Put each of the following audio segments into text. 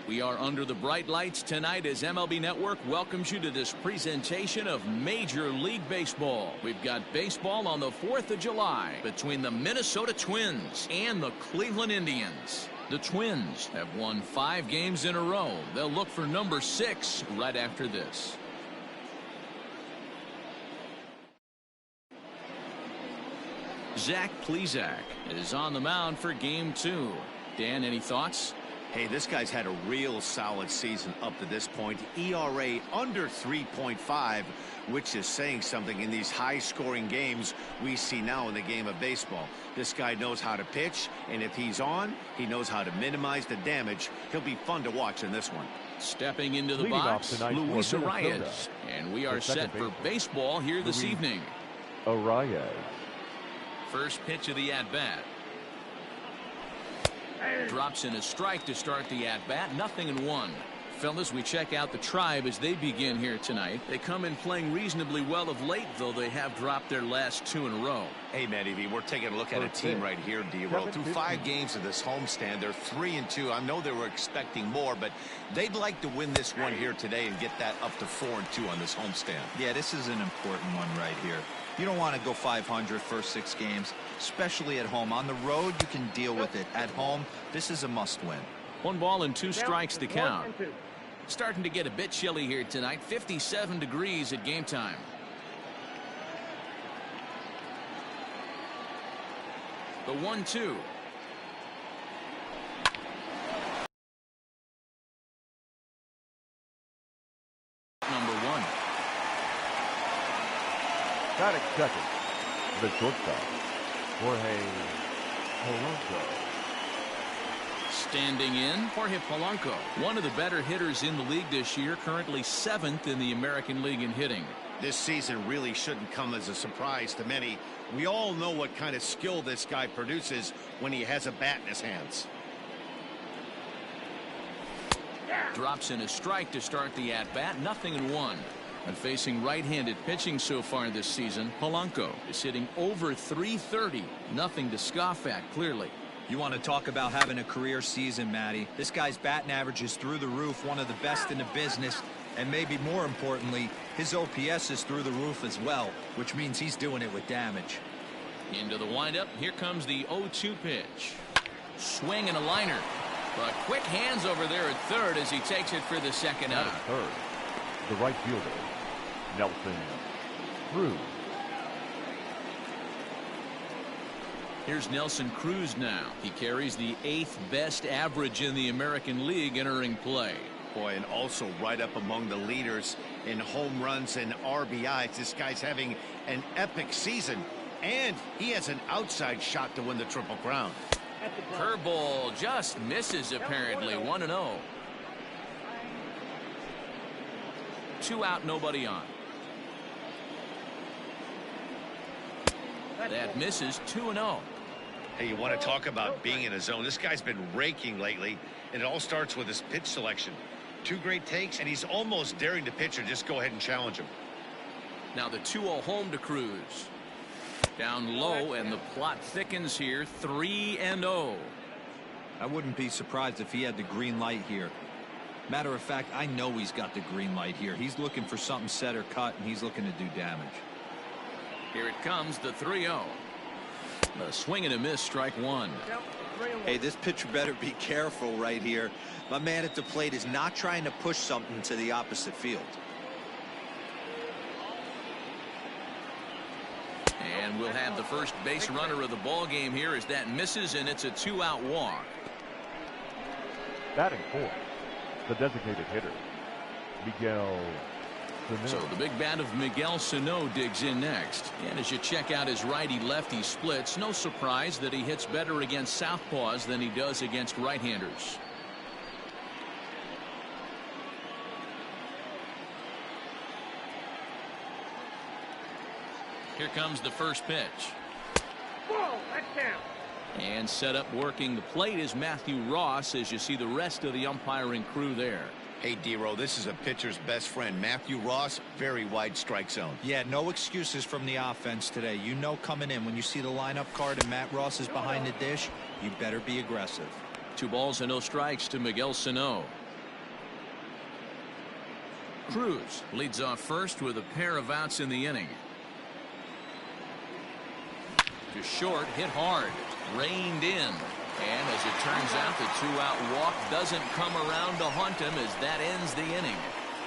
We are under the bright lights tonight as MLB Network welcomes you to this presentation of Major League Baseball. We've got baseball on the 4th of July between the Minnesota Twins and the Cleveland Indians. The Twins have won 5 games in a row. They'll look for number 6 right after this. Zach Plesac is on the mound for game 2. Dan, any thoughts? Hey, this guy's had a real solid season up to this point. ERA under 3.5, which is saying something in these high-scoring games we see now in the game of baseball. This guy knows how to pitch, and if he's on, he knows how to minimize the damage. He'll be fun to watch in this one. Stepping into the box, Luis Arraez. And we are set for baseball here this evening. Arraez. First pitch of the at-bat. Drops in a strike to start the at-bat. 0-1. Fellas, we check out the Tribe as they begin here tonight. They come in playing reasonably well of late, though they have dropped their last 2 in a row. Hey, Matty V, we're taking a look at a team right here, D-Roll. Through 5 games of this homestand, they're 3-2. I know they were expecting more, but they'd like to win this one here today and get that up to 4-2 on this homestand. Yeah, this is an important one right here. You don't want to go 500 first 6 games, especially at home. On the road, you can deal with it. At home, this is a must-win. 1 ball and 2 strikes to count. Starting to get a bit chilly here tonight. 57 degrees at game time. The 1-2. Number 1. Batting second, the shortstop, Jorge Polanco. Standing in, Jorge Polanco, one of the better hitters in the league this year, currently 7th in the American League in hitting. This season really shouldn't come as a surprise to many. We all know what kind of skill this guy produces when he has a bat in his hands. Drops in a strike to start the at-bat. 0-1. And facing right-handed pitching so far this season, Polanco is hitting over .330. Nothing to scoff at, clearly. You want to talk about having a career season, Matty. This guy's batting average is through the roof, one of the best in the business, and maybe more importantly, his OPS is through the roof as well, which means he's doing it with damage. Into the windup, here comes the 0-2 pitch. Swing and a liner, but quick hands over there at third as he takes it for the second out. Third, the right fielder, Nelson Cruz. Here's Nelson Cruz now. He carries the 8th best average in the American League entering play. Boy, and also right up among the leaders in home runs and RBIs. This guy's having an epic season, and he has an outside shot to win the Triple Crown. Curveball just misses apparently. 1-0. 2 out, nobody on. That misses. 2-0. Hey, you want to talk about being in a zone? This guy's been raking lately, and it all starts with his pitch selection. 2 great takes, and he's almost daring the pitcher just go ahead and challenge him. Now the 2-0 home to Cruz. Down low, and the plot thickens here. 3-0. I wouldn't be surprised if he had the green light here. Matter of fact, I know he's got the green light here. He's looking for something set or cut, and he's looking to do damage. Here it comes, the 3-0. A swing and a miss, strike 1. Hey, this pitcher better be careful right here. My man at the plate is not trying to push something to the opposite field. And we'll have the first base runner of the ball game here as that misses, and it's a 2-out walk. Batting fourth, the designated hitter, Miguel Sano. So the big bat of Miguel Sano digs in next. And as you check out his righty-lefty splits, no surprise that he hits better against southpaws than he does against right-handers. Here comes the first pitch. Whoa, that's down. And set up working the plate is Matthew Ross as you see the rest of the umpiring crew there. Hey, D-Roll, this is a pitcher's best friend. Matthew Ross, very wide strike zone. Yeah, no excuses from the offense today. You know coming in when you see the lineup card and Matt Ross is behind the dish, you better be aggressive. 2 balls and no strikes to Miguel Sano. Cruz leads off first with a pair of outs in the inning. To short, hit hard, reined in. And as it turns out, the two-out walk doesn't come around to haunt him as that ends the inning.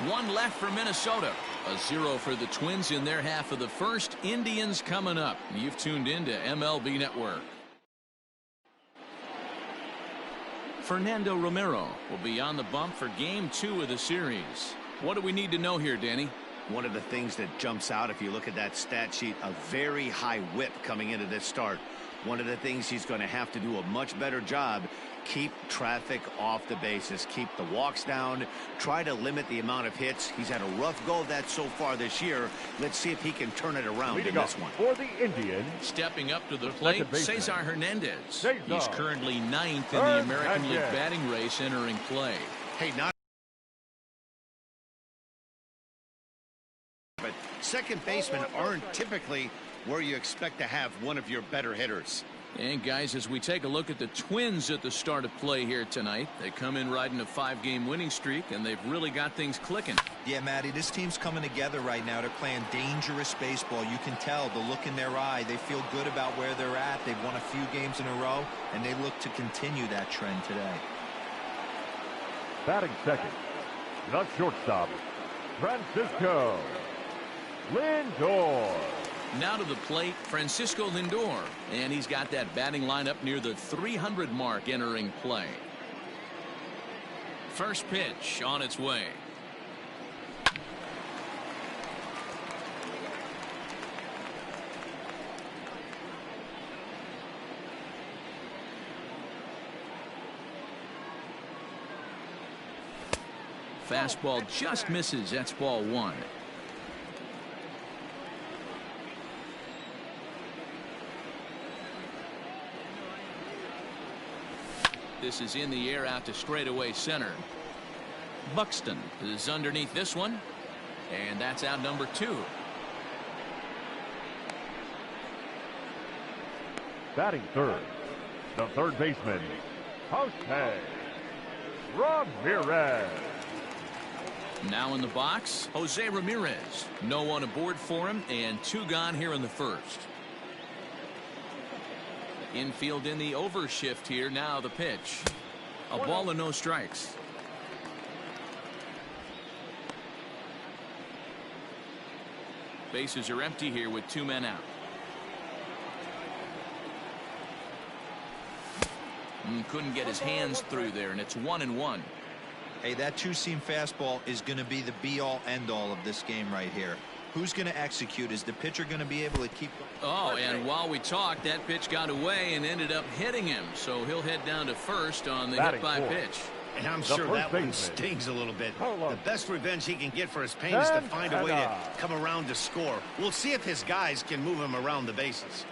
One left for Minnesota. A 0 for the Twins in their half of the first. Indians coming up. You've tuned in to MLB Network. Fernando Romero will be on the bump for Game 2 of the series. What do we need to know here, Danny? One of the things that jumps out if you look at that stat sheet, a very high whip coming into this start. One of the things he's going to have to do a much better job, keep traffic off the bases, keep the walks down, try to limit the amount of hits. He's had a rough go of that so far this year. Let's see if he can turn it around in this one. For the Indians, stepping up to the plate, Cesar Hernandez. He's currently 9th in the American League batting race entering play. Hey, not but second basemen aren't typically where you expect to have one of your better hitters. And guys, as we take a look at the Twins at the start of play here tonight, they come in riding a 5-game winning streak, and they've really got things clicking. Yeah, Matty, this team's coming together right now. They're playing dangerous baseball. You can tell the look in their eye. They feel good about where they're at. They've won a few games in a row, and they look to continue that trend today. Batting second, the shortstop, Francisco Lindor. Now to the plate, Francisco Lindor, and he's got that batting lineup near the 300 mark entering play. First pitch on its way. Fastball just misses. That's ball 1. This is in the air out to straightaway center. Buxton is underneath this one, and that's out number 2. Batting third, the third baseman, Jose Ramirez. Now in the box, Jose Ramirez. No one aboard for him, and 2 gone here in the first. Infield in the overshift here. Now the pitch. A ball and no strikes. Bases are empty here with 2 men out. Couldn't get his hands through there, and it's 1-1. Hey, that two-seam fastball is going to be the be-all, end-all of this game right here. Who's going to execute? Is the pitcher going to be able to keep? Oh, and while we talked, that pitch got away and ended up hitting him. So he'll head down to first on the hit by pitch. And I'm sure that one stings a little bit. The best revenge he can get for his pain is to find a way to come around to score. We'll see if his guys can move him around the bases.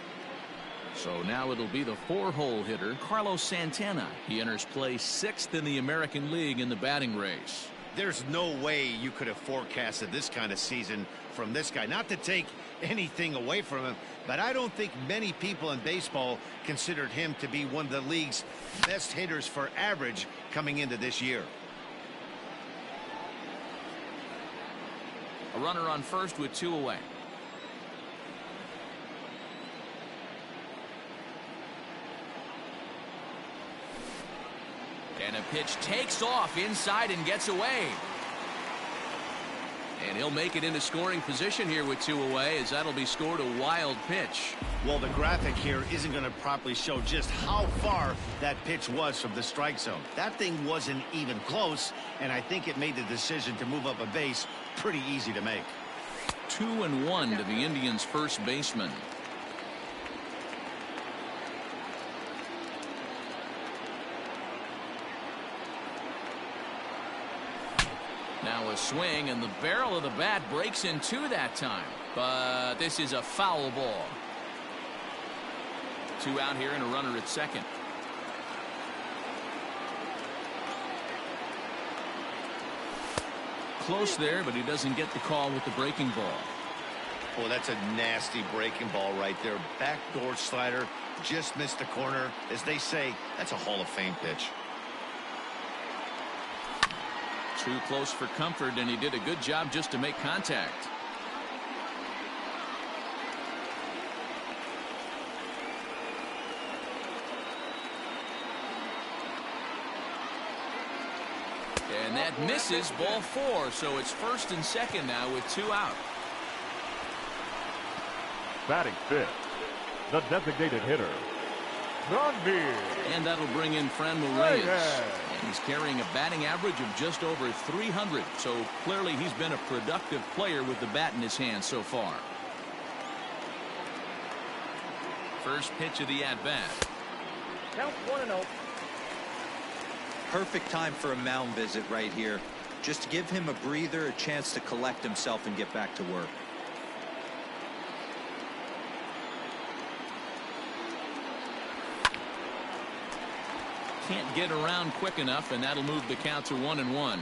So now it'll be the 4-hole hitter, Carlos Santana. He enters play 6th in the American League in the batting race. There's no way you could have forecasted this kind of season from this guy. Not to take anything away from him, but I don't think many people in baseball considered him to be one of the league's best hitters for average coming into this year. A runner on first with 2 away. And a pitch takes off inside and gets away. And he'll make it into scoring position here with 2 away, as that'll be scored a wild pitch. Well, the graphic here isn't going to properly show just how far that pitch was from the strike zone. That thing wasn't even close, and I think it made the decision to move up a base pretty easy to make. 2-1 to the Indians' first baseman. Now a swing, and the barrel of the bat breaks in 2 that time. But this is a foul ball. 2 out here and a runner at second. Close there, but he doesn't get the call with the breaking ball. Oh, that's a nasty breaking ball right there. Backdoor slider, just missed the corner. As they say, that's a Hall of Fame pitch. Too close for comfort, and he did a good job just to make contact. And that misses, ball 4, so it's 1st and 2nd now with 2 out. Batting 5th, the designated hitter, Granby. And that'll bring in Franmil Reyes. And he's carrying a batting average of just over 300, so clearly he's been a productive player with the bat in his hand so far. First pitch of the at-bat. Count 1-0. Perfect time for a mound visit right here. Just to give him a breather, a chance to collect himself and get back to work. Can't get around quick enough, and that'll move the count to 1-1.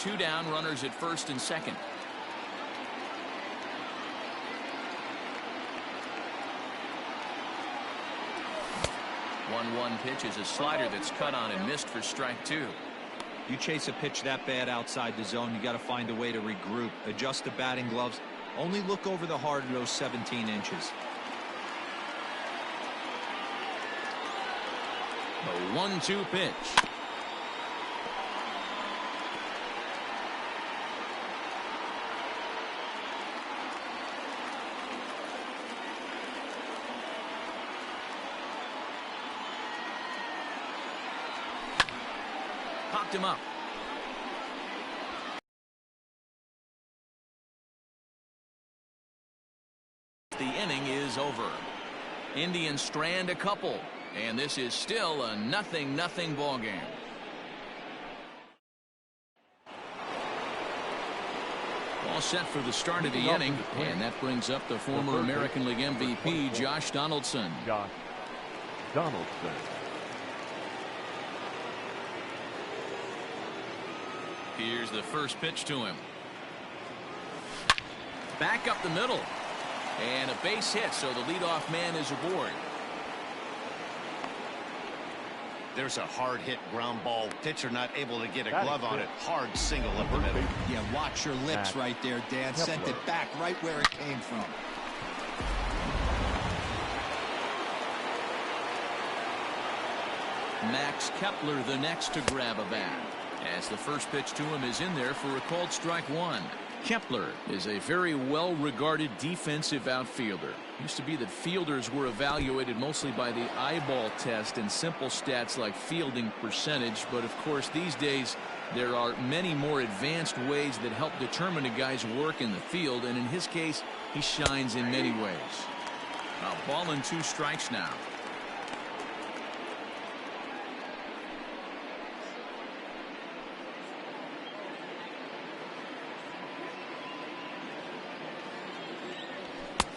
Two down, runners at 1st and 2nd. 1-1 pitch is a slider that's cut on and missed for strike 2. You chase a pitch that bad outside the zone, you got to find a way to regroup, adjust the batting gloves, only look over the heart of those 17 inches. A 1-2 pitch. Popped him up. The inning is over. Indians strand a couple, and this is still a 0-0 ball game. All set for the start of the inning, and that brings up the former American League MVP, Josh Donaldson. Josh Donaldson. Here's the first pitch to him. Back up the middle. And a base hit, so the leadoff man is aboard. There's a hard hit ground ball. Pitcher not able to get a glove on it. Hard single up the middle. Yeah, watch your lips right there, Dan. Sent it back right where it came from. Max Kepler the next to grab a bat, as the first pitch to him is in there for a called strike 1. Kepler is a very well-regarded defensive outfielder. Used to be that fielders were evaluated mostly by the eyeball test and simple stats like fielding percentage, but of course these days there are many more advanced ways that help determine a guy's work in the field, and in his case he shines in many ways. A ball and 2 strikes now.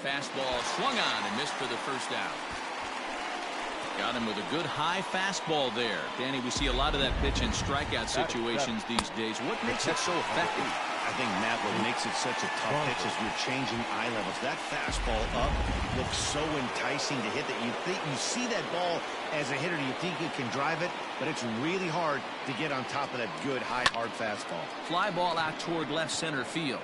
Fastball swung on and missed for the first out. Got him with a good high fastball there. Danny, we see a lot of that pitch in strikeout situations these days. What makes it so effective? I think, Matt, what makes it such a tough pitch is you're changing eye levels. That fastball up looks so enticing to hit that you think you see that ball as a hitter. You think you can drive it, but it's really hard to get on top of that good high hard fastball. Fly ball out toward left center field.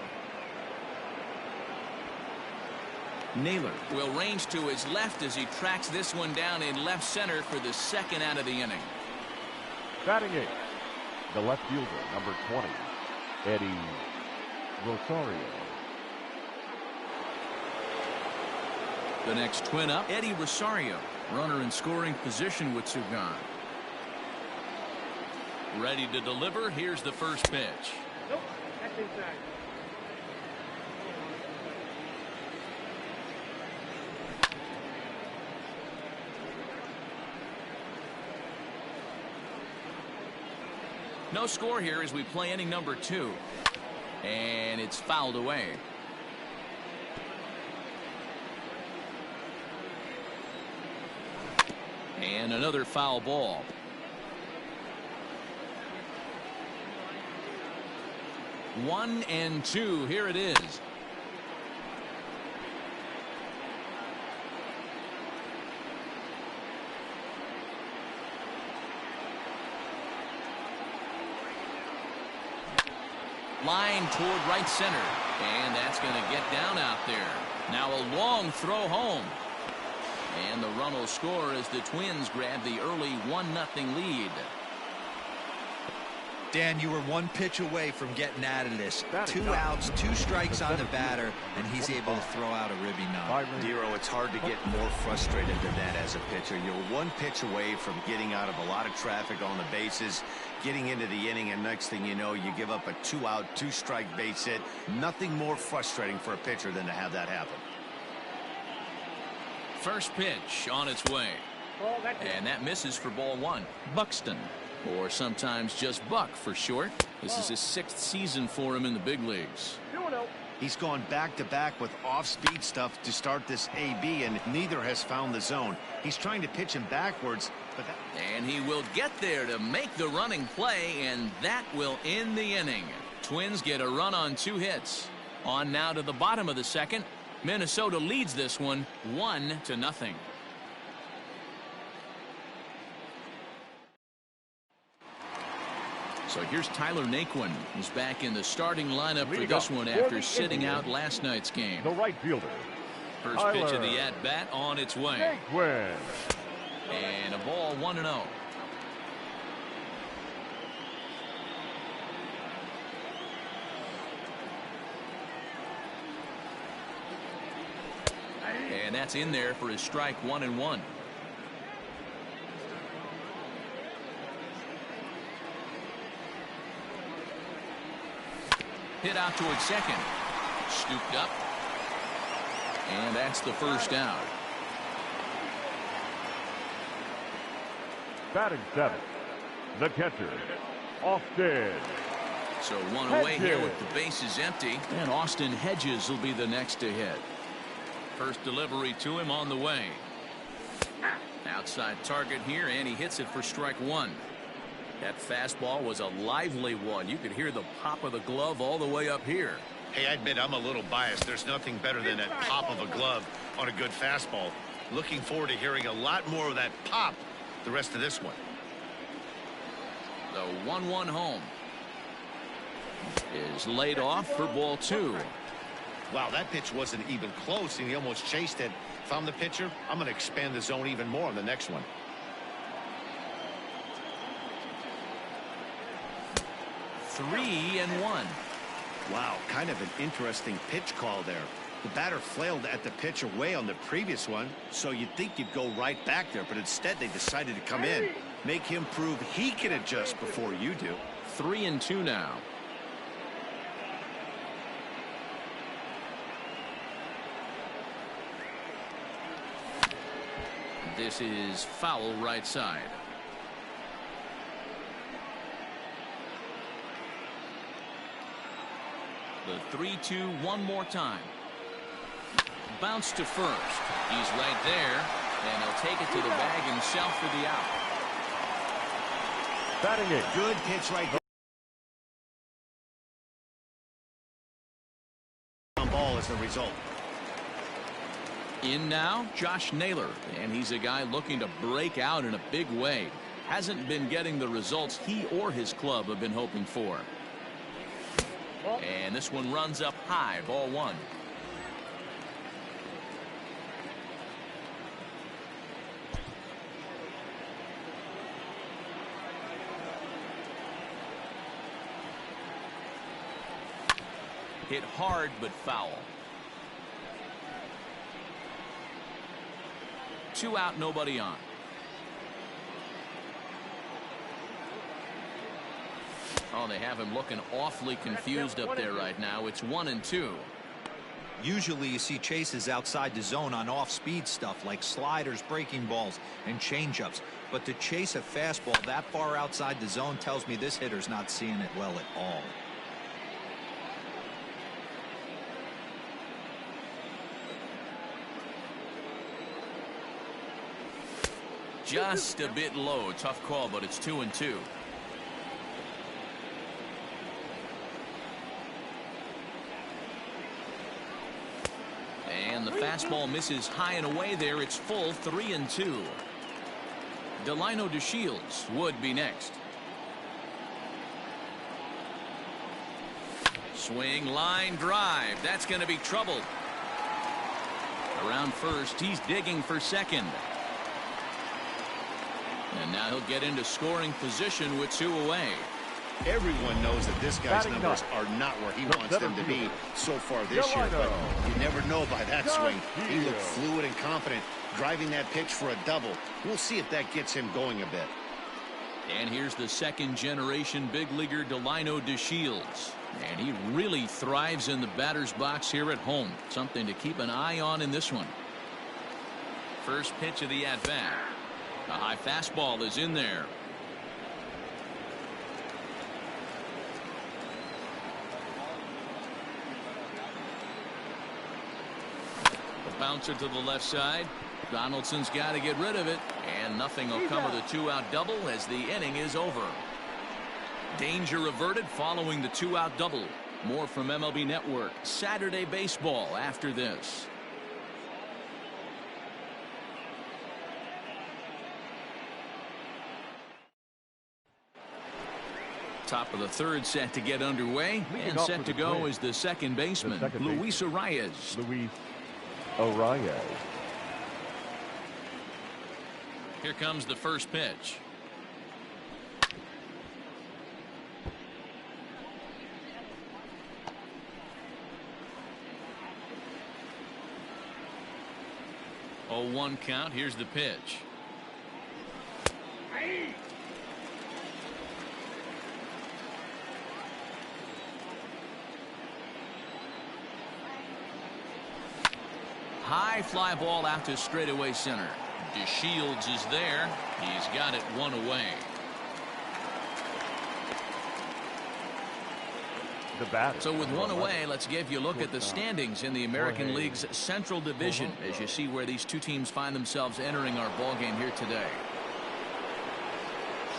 Naylor will range to his left as he tracks this one down in left center for the second out of the inning. Batting 8th, the left fielder, number 20, Eddie Rosario. The next twin up, Eddie Rosario, runner in scoring position with 2 gone. Ready to deliver. Here's the first pitch. Nope, that's inside. No score here as we play inning number 2. And it's fouled away. And another foul ball. One and 2. Here it is. Line toward right center. And that's going to get down out there. Now a long throw home. And the run will score as the Twins grab the early 1-0 lead. Dan, you were one pitch away from getting out of this. Batting 2 outs, 2 strikes on the batter, and he's able to throw out a ribby knob. Dero, it's hard to get more frustrated than that as a pitcher. You're one pitch away from getting out of a lot of traffic on the bases, getting into the inning, and next thing you know, you give up a 2-out, 2-strike base hit. Nothing more frustrating for a pitcher than to have that happen. First pitch on its way. Ball, that's it. And that misses for ball 1. Buxton, or sometimes just Buck for short. This is his 6th season for him in the big leagues. 2-0. He's gone back-to-back with off-speed stuff to start this AB, and neither has found the zone. He's trying to pitch him backwards, but that... And he will get there to make the running play, and that will end the inning. Twins get a run on 2 hits. On now to the bottom of the second. Minnesota leads this one 1-0. So here's Tyler Naquin, who's back in the starting lineup for this one after sitting out last night's game. The right fielder. First pitch of the at-bat on its way. Naquin. And a ball 1-0. And that's in there for his strike 1-1. Hit out towards second. Scooped up. And that's the first out. Batting 7th. The catcher, Austin. So one away here with the bases empty. And Austin Hedges will be the next to hit. First delivery to him on the way. Outside target here, and he hits it for strike 1. That fastball was a lively one. You could hear the pop of the glove all the way up here. Hey, I admit I'm a little biased. There's nothing better than that pop of a glove on a good fastball. Looking forward to hearing a lot more of that pop the rest of this one. The 1-1 home is laid off for ball 2. Wow, that pitch wasn't even close, and he almost chased it. If I'm the pitcher, I'm going to expand the zone even more on the next one. Three and 1. Wow, kind of an interesting pitch call there. The batter flailed at the pitch away on the previous one, so you'd think you'd go right back there, but instead they decided to come in. Make him prove he can adjust before you do. 3 and 2 now. This is foul right side. The 3-2 one more time. Bounce to first. He's right there, and he'll take it to the bag himself for the out. Batting 8th. Good pitch right there. On ball as a result. In now, Josh Naylor, and he's a guy looking to break out in a big way. Hasn't been getting the results he or his club have been hoping for. And this one runs up high, ball 1. Hit hard but foul. 2 out, nobody on. Oh, they have him looking awfully confused up there right now. It's 1 and 2. Usually you see chases outside the zone on off-speed stuff like sliders, breaking balls, and changeups. But to chase a fastball that far outside the zone tells me this hitter's not seeing it well at all. Just a bit low. Tough call, but it's 2 and 2. And the fastball misses high and away there. It's full, 3 and 2. Delino DeShields would be next. Swing, line drive. That's going to be trouble. Around first, he's digging for second. And now he'll get into scoring position with 2 away. Everyone knows that this guy's numbers are not where he wants them to be so far this year, but you never know by that swing. He looked fluid and confident, driving that pitch for a double. We'll see if that gets him going a bit. And here's the second-generation big leaguer Delino DeShields. And he really thrives in the batter's box here at home. Something to keep an eye on in this one. First pitch of the at-bat. A high fastball is in there. A bouncer to the left side. Donaldson's got to get rid of it, and nothing will come of the 2-out double as the inning is over. Danger averted following the 2-out double. More from MLB Network Saturday Baseball after this. Top of the third set to get underway, and set to go is the second baseman, Luis Arraez. Luis Arraez. Here comes the first pitch. Oh, 1 count. Here's the pitch. High fly ball out to straightaway center. DeShields is there. He's got it 1 away. So with 1 away, let's give you a look at the standings in the American League's Central Division as you see where these two teams find themselves entering our ballgame here today.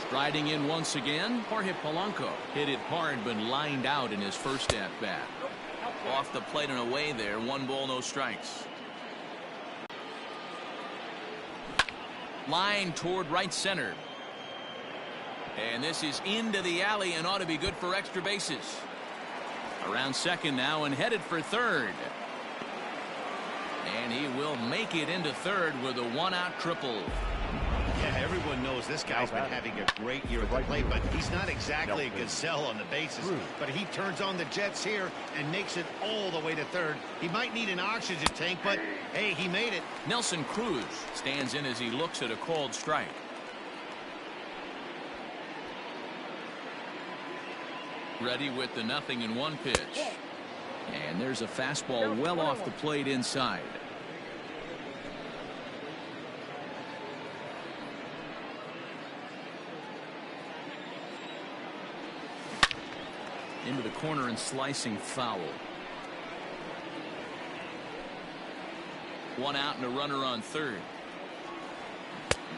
Striding in once again, Jorge Polanco hit it hard but lined out in his first at-bat. Off the plate and away there, 1 ball, no strikes. Line toward right center. And this is into the alley and ought to be good for extra bases. Around second now and headed for third. And he will make it into third with a 1-out triple. Yeah, everyone knows this guy's been having a great year at the plate, but he's not exactly a gazelle on the bases. But he turns on the jets here and makes it all the way to third. He might need an oxygen tank, but hey, he made it. Nelson Cruz stands in as he looks at a called strike. Ready with the 0-1 pitch. And there's a fastball well off the plate inside. Into the corner and slicing foul. 1 out and a runner on third.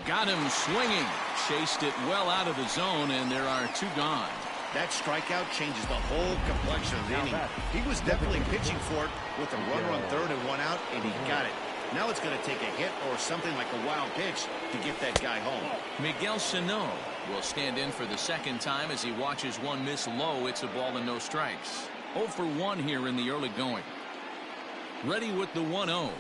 Got him swinging. Chased it well out of the zone, and there are 2 gone. That strikeout changes the whole complexion of the inning. He was definitely pitching for it with a runner on third and 1 out, and he got it. Now it's going to take a hit or something like a wild pitch to get that guy home. Miguel Sano will stand in for the second time as he watches one miss low. It's a ball and no strikes. 0 for 1 here in the early going. Ready with the 1-0.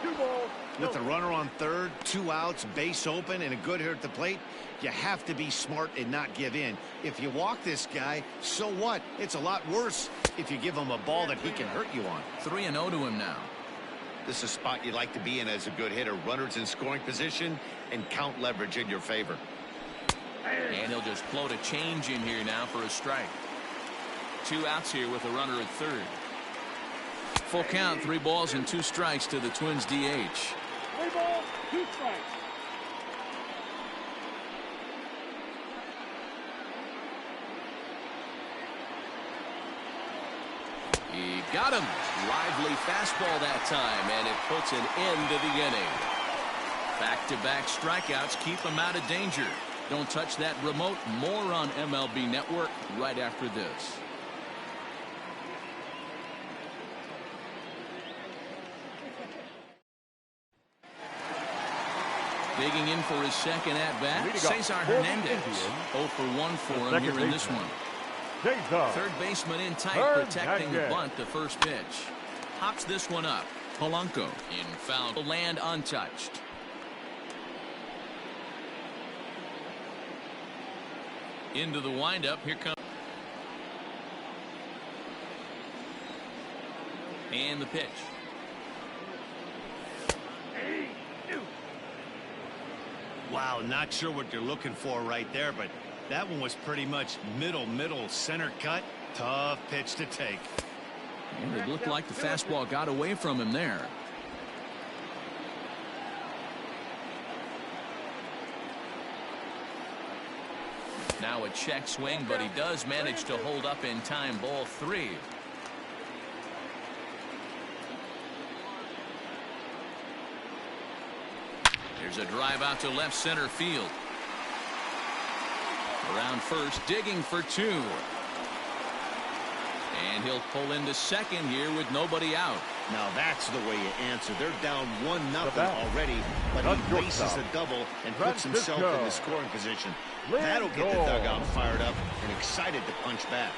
2 balls. With the runner on third, 2 outs, base open, and a good hitter at the plate, you have to be smart and not give in. If you walk this guy, so what? It's a lot worse if you give him a ball that he can hurt you on. 3-0 to him now. This is a spot you'd like to be in as a good hitter. Runners in scoring position and count leverage in your favor. And he'll just float a change in here now for a strike. 2 outs here with a runner at third. Full count, 3 balls and 2 strikes to the Twins DH. 3 balls, 2 strikes. He got him. Lively fastball that time, and it puts an end to the inning. Back-to-back strikeouts keep him out of danger. Don't touch that remote. More on MLB Network right after this. Digging in for his second at-bat, Cesar Hernandez. 0 for 1 for him here in this one. Jason. Third baseman in tight, protecting the bunt. The first pitch. Pops this one up. Polanco in foul. Land untouched. Into the windup. Here comes. And the pitch. Wow, not sure what you're looking for right there, but that one was pretty much middle center cut. Tough pitch to take. And it looked like the fastball got away from him there. Now a check swing, but he does manage to hold up in time. Ball 3. There's a drive out to left center field. Around first, digging for 2. And he'll pull into second here with nobody out. Now that's the way you answer. They're down 1-0 already, but he races a double and puts himself in the scoring position. That'll get the dugout fired up and excited to punch back.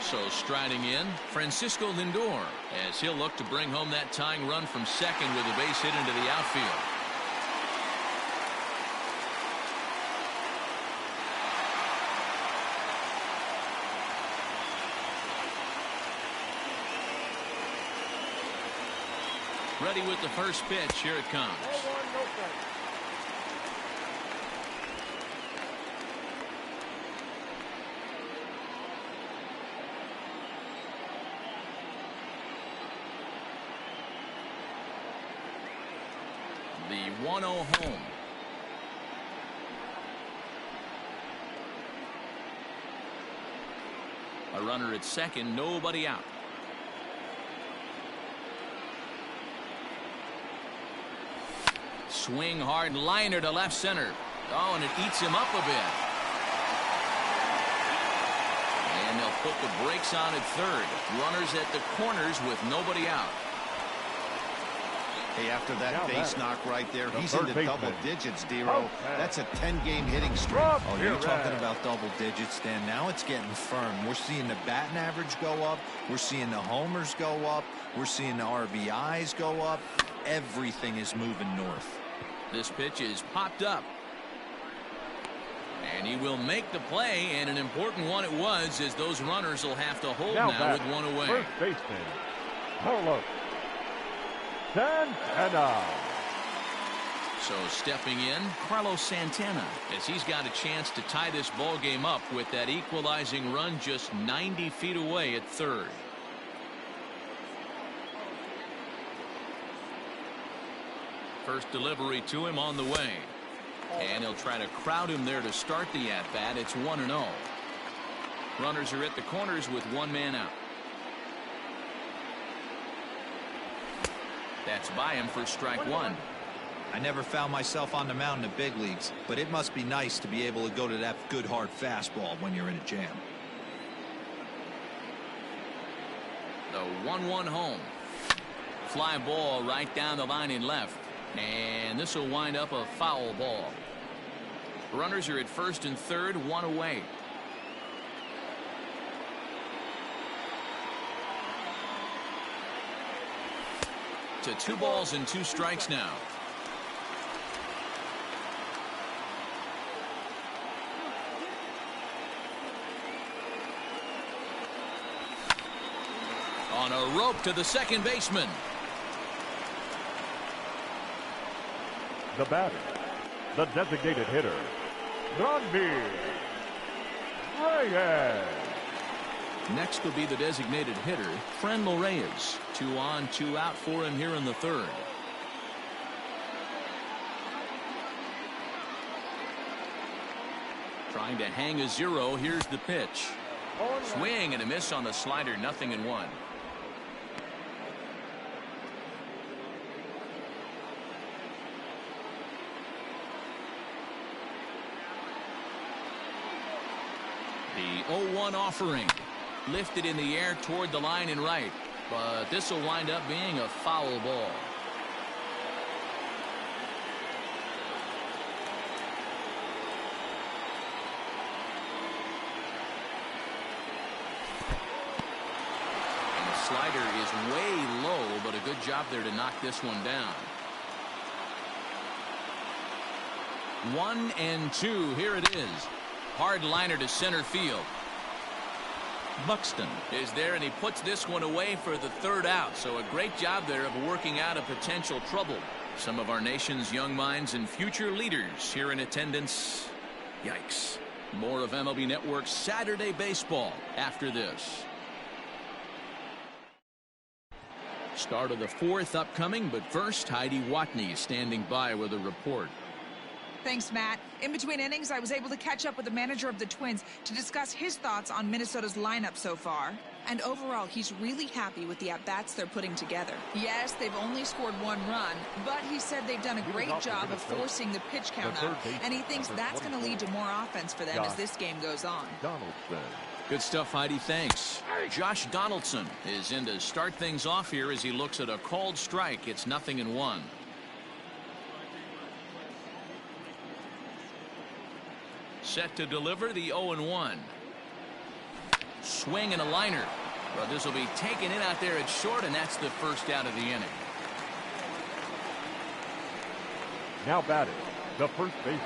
So striding in, Francisco Lindor, as he'll look to bring home that tying run from second with a base hit into the outfield. Ready with the first pitch. Here it comes. The 1-0 home. A runner at second, nobody out. Swing hard, liner to left center. Oh, and it eats him up a bit. And they'll put the brakes on at third. Runners at the corners with nobody out. Hey, after that base knock right there, he's into double digits, D-Row. That's a 10-game hitting streak. Oh, you're talking about double digits, Dan. Now it's getting firm. We're seeing the batting average go up. We're seeing the homers go up. We're seeing the RBIs go up. Everything is moving north. This pitch is popped up. And he will make the play, and an important one it was, as those runners will have to hold now with one away. First baseman, Carlos Santana. So stepping in, Carlos Santana, as he's got a chance to tie this ball game up with that equalizing run just 90 feet away at third. First delivery to him on the way. And he'll try to crowd him there to start the at-bat. It's 1-0. Runners are at the corners with one man out. That's by him for strike one. I never found myself on the mound in the big leagues, but it must be nice to be able to go to that good hard fastball when you're in a jam. The 1-1 home. Fly ball right down the line in left. And this will wind up a foul ball. Runners are at first and third, one away. To 2 balls and 2 strikes now. On a rope to the second baseman. The batter, the designated hitter, Granby Reyes. Next will be the designated hitter, Franmil Reyes. 2 on, 2 out for him here in the third. Trying to hang a 0. Here's the pitch. Swing and a miss on the slider. 0-1. The 0-1 offering. Lifted in the air toward the line and right. But this will wind up being a foul ball. slider is way low, but a good job there to knock this one down. 1-2. Here it is. Hard liner to center field. Buxton is there, and he puts this one away for the third out. So a great job there of working out a potential trouble. Some of our nation's young minds and future leaders here in attendance. Yikes. More of MLB Network's Saturday Baseball after this. Start of the fourth upcoming, but first, Heidi Watney standing by with a report. Thanks, Matt. In between innings, I was able to catch up with the manager of the Twins to discuss his thoughts on Minnesota's lineup so far. And overall, he's really happy with the at-bats they're putting together. Yes, they've only scored 1 run, but he said they've done a great job of forcing the pitch count up, and he thinks that's going to lead to more offense for them as this game goes on. Donaldson. Good stuff, Heidi. Thanks. Josh Donaldson is in to start things off here as he looks at a called strike. It's 0-1. Set to deliver the 0-1. Swing and a liner. But this will be taken in out there at short, and that's the first out of the inning. Now batting, the first baseman.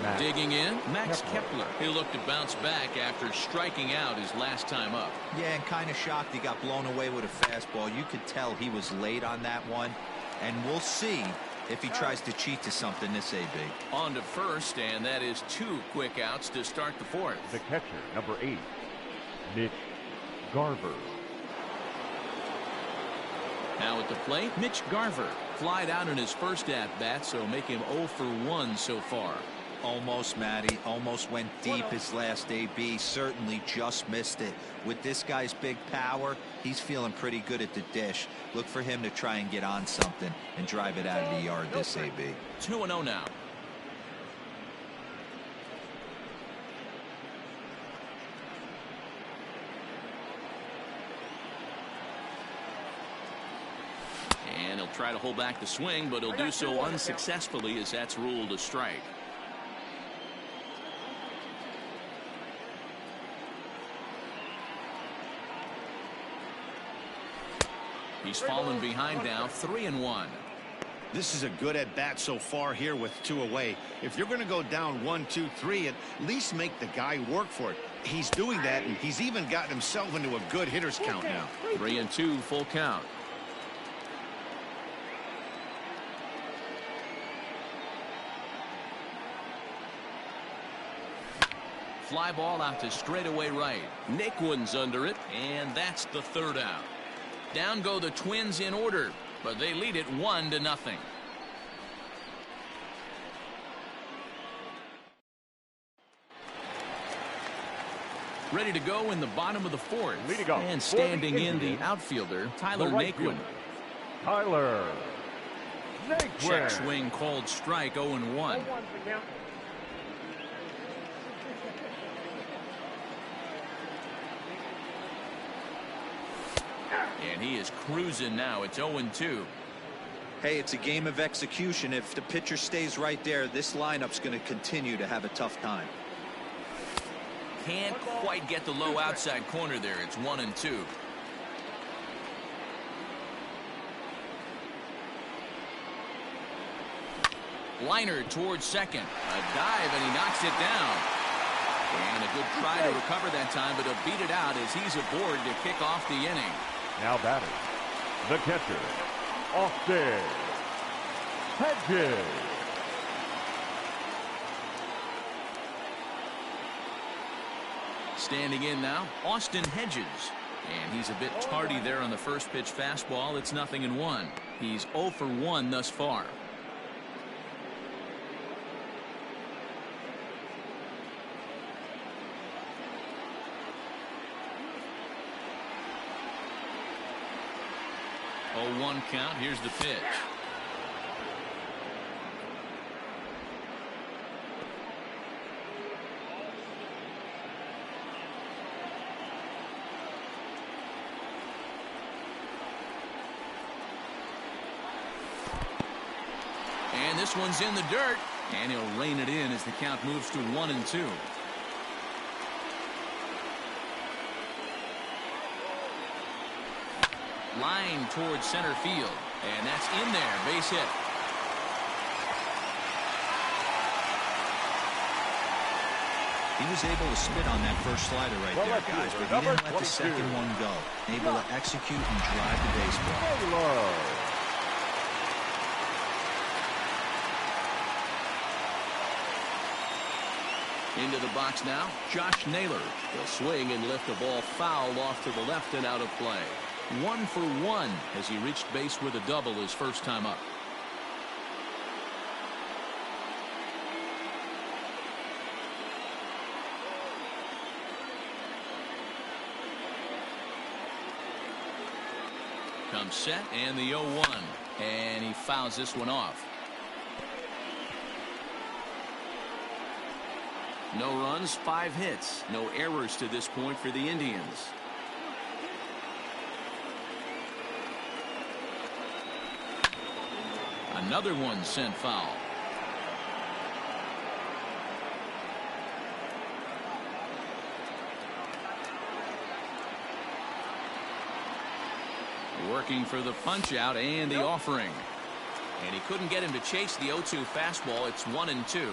Max. Digging in, Max Kepler. He'll look to bounce back after striking out his last time up. Yeah, and kind of shocked he got blown away with a fastball. You could tell he was late on that one, and we'll see if he tries to cheat to something this AB. On to first, and that is 2 quick outs to start the fourth. The catcher, number 8, Mitch Garver. Now at the plate, Mitch Garver. Flied out in his first at-bat, so make him 0 for 1 so far. Almost, Matty. Almost went deep his last AB. Certainly just missed it. With this guy's big power, he's feeling pretty good at the dish. Look for him to try and get on something and drive it out of the yard this AB. 2-0 now. And he'll try to hold back the swing, but he'll do so unsuccessfully as that's ruled a strike. He's fallen behind now, 3-1. This is a good at-bat so far here with 2 away. If you're going to go down 1, 2, 3, at least make the guy work for it. He's doing that, and he's even gotten himself into a good hitter's count now. 3-2, full count. Fly ball out to straightaway right. Naquin's under it, and that's the third out. Down go the Twins in order, but they lead it 1-0. Ready to go in the bottom of the fourth. And standing in the outfielder, Tyler Naquin. Tyler Naquin. Check swing called strike, 0-1. And he is cruising now. It's 0-2. Hey, it's a game of execution. If the pitcher stays right there, this lineup's going to continue to have a tough time. Can't quite get the low outside corner there. It's 1-2. Liner towards second. A dive, and he knocks it down. And a good try to recover that time, but he'll beat it out as he's aboard to kick off the inning. Now batting, the catcher, Austin Hedges. Standing in now, Austin Hedges. And he's a bit tardy there on the first pitch fastball. It's 0-1. He's 0 for 1 thus far. Oh, 1 count. Here's the pitch. And this one's in the dirt, and he'll rein it in as the count moves to 1-2. Line towards center field. And that's in there. Base hit. He was able to spit on that first slider right there, guys, but he didn't let the second one go. Able to execute and drive the baseball. Into the box now, Josh Naylor. He'll swing and lift a ball foul off to the left and out of play. 1 for 1 as he reached base with a double his first time up. Comes set and the 0-1. And he fouls this one off. No runs, 5 hits. No errors to this point for the Indians. Another one sent foul. Working for the punch out and the offering. And he couldn't get him to chase the 0-2 fastball. It's 1-2.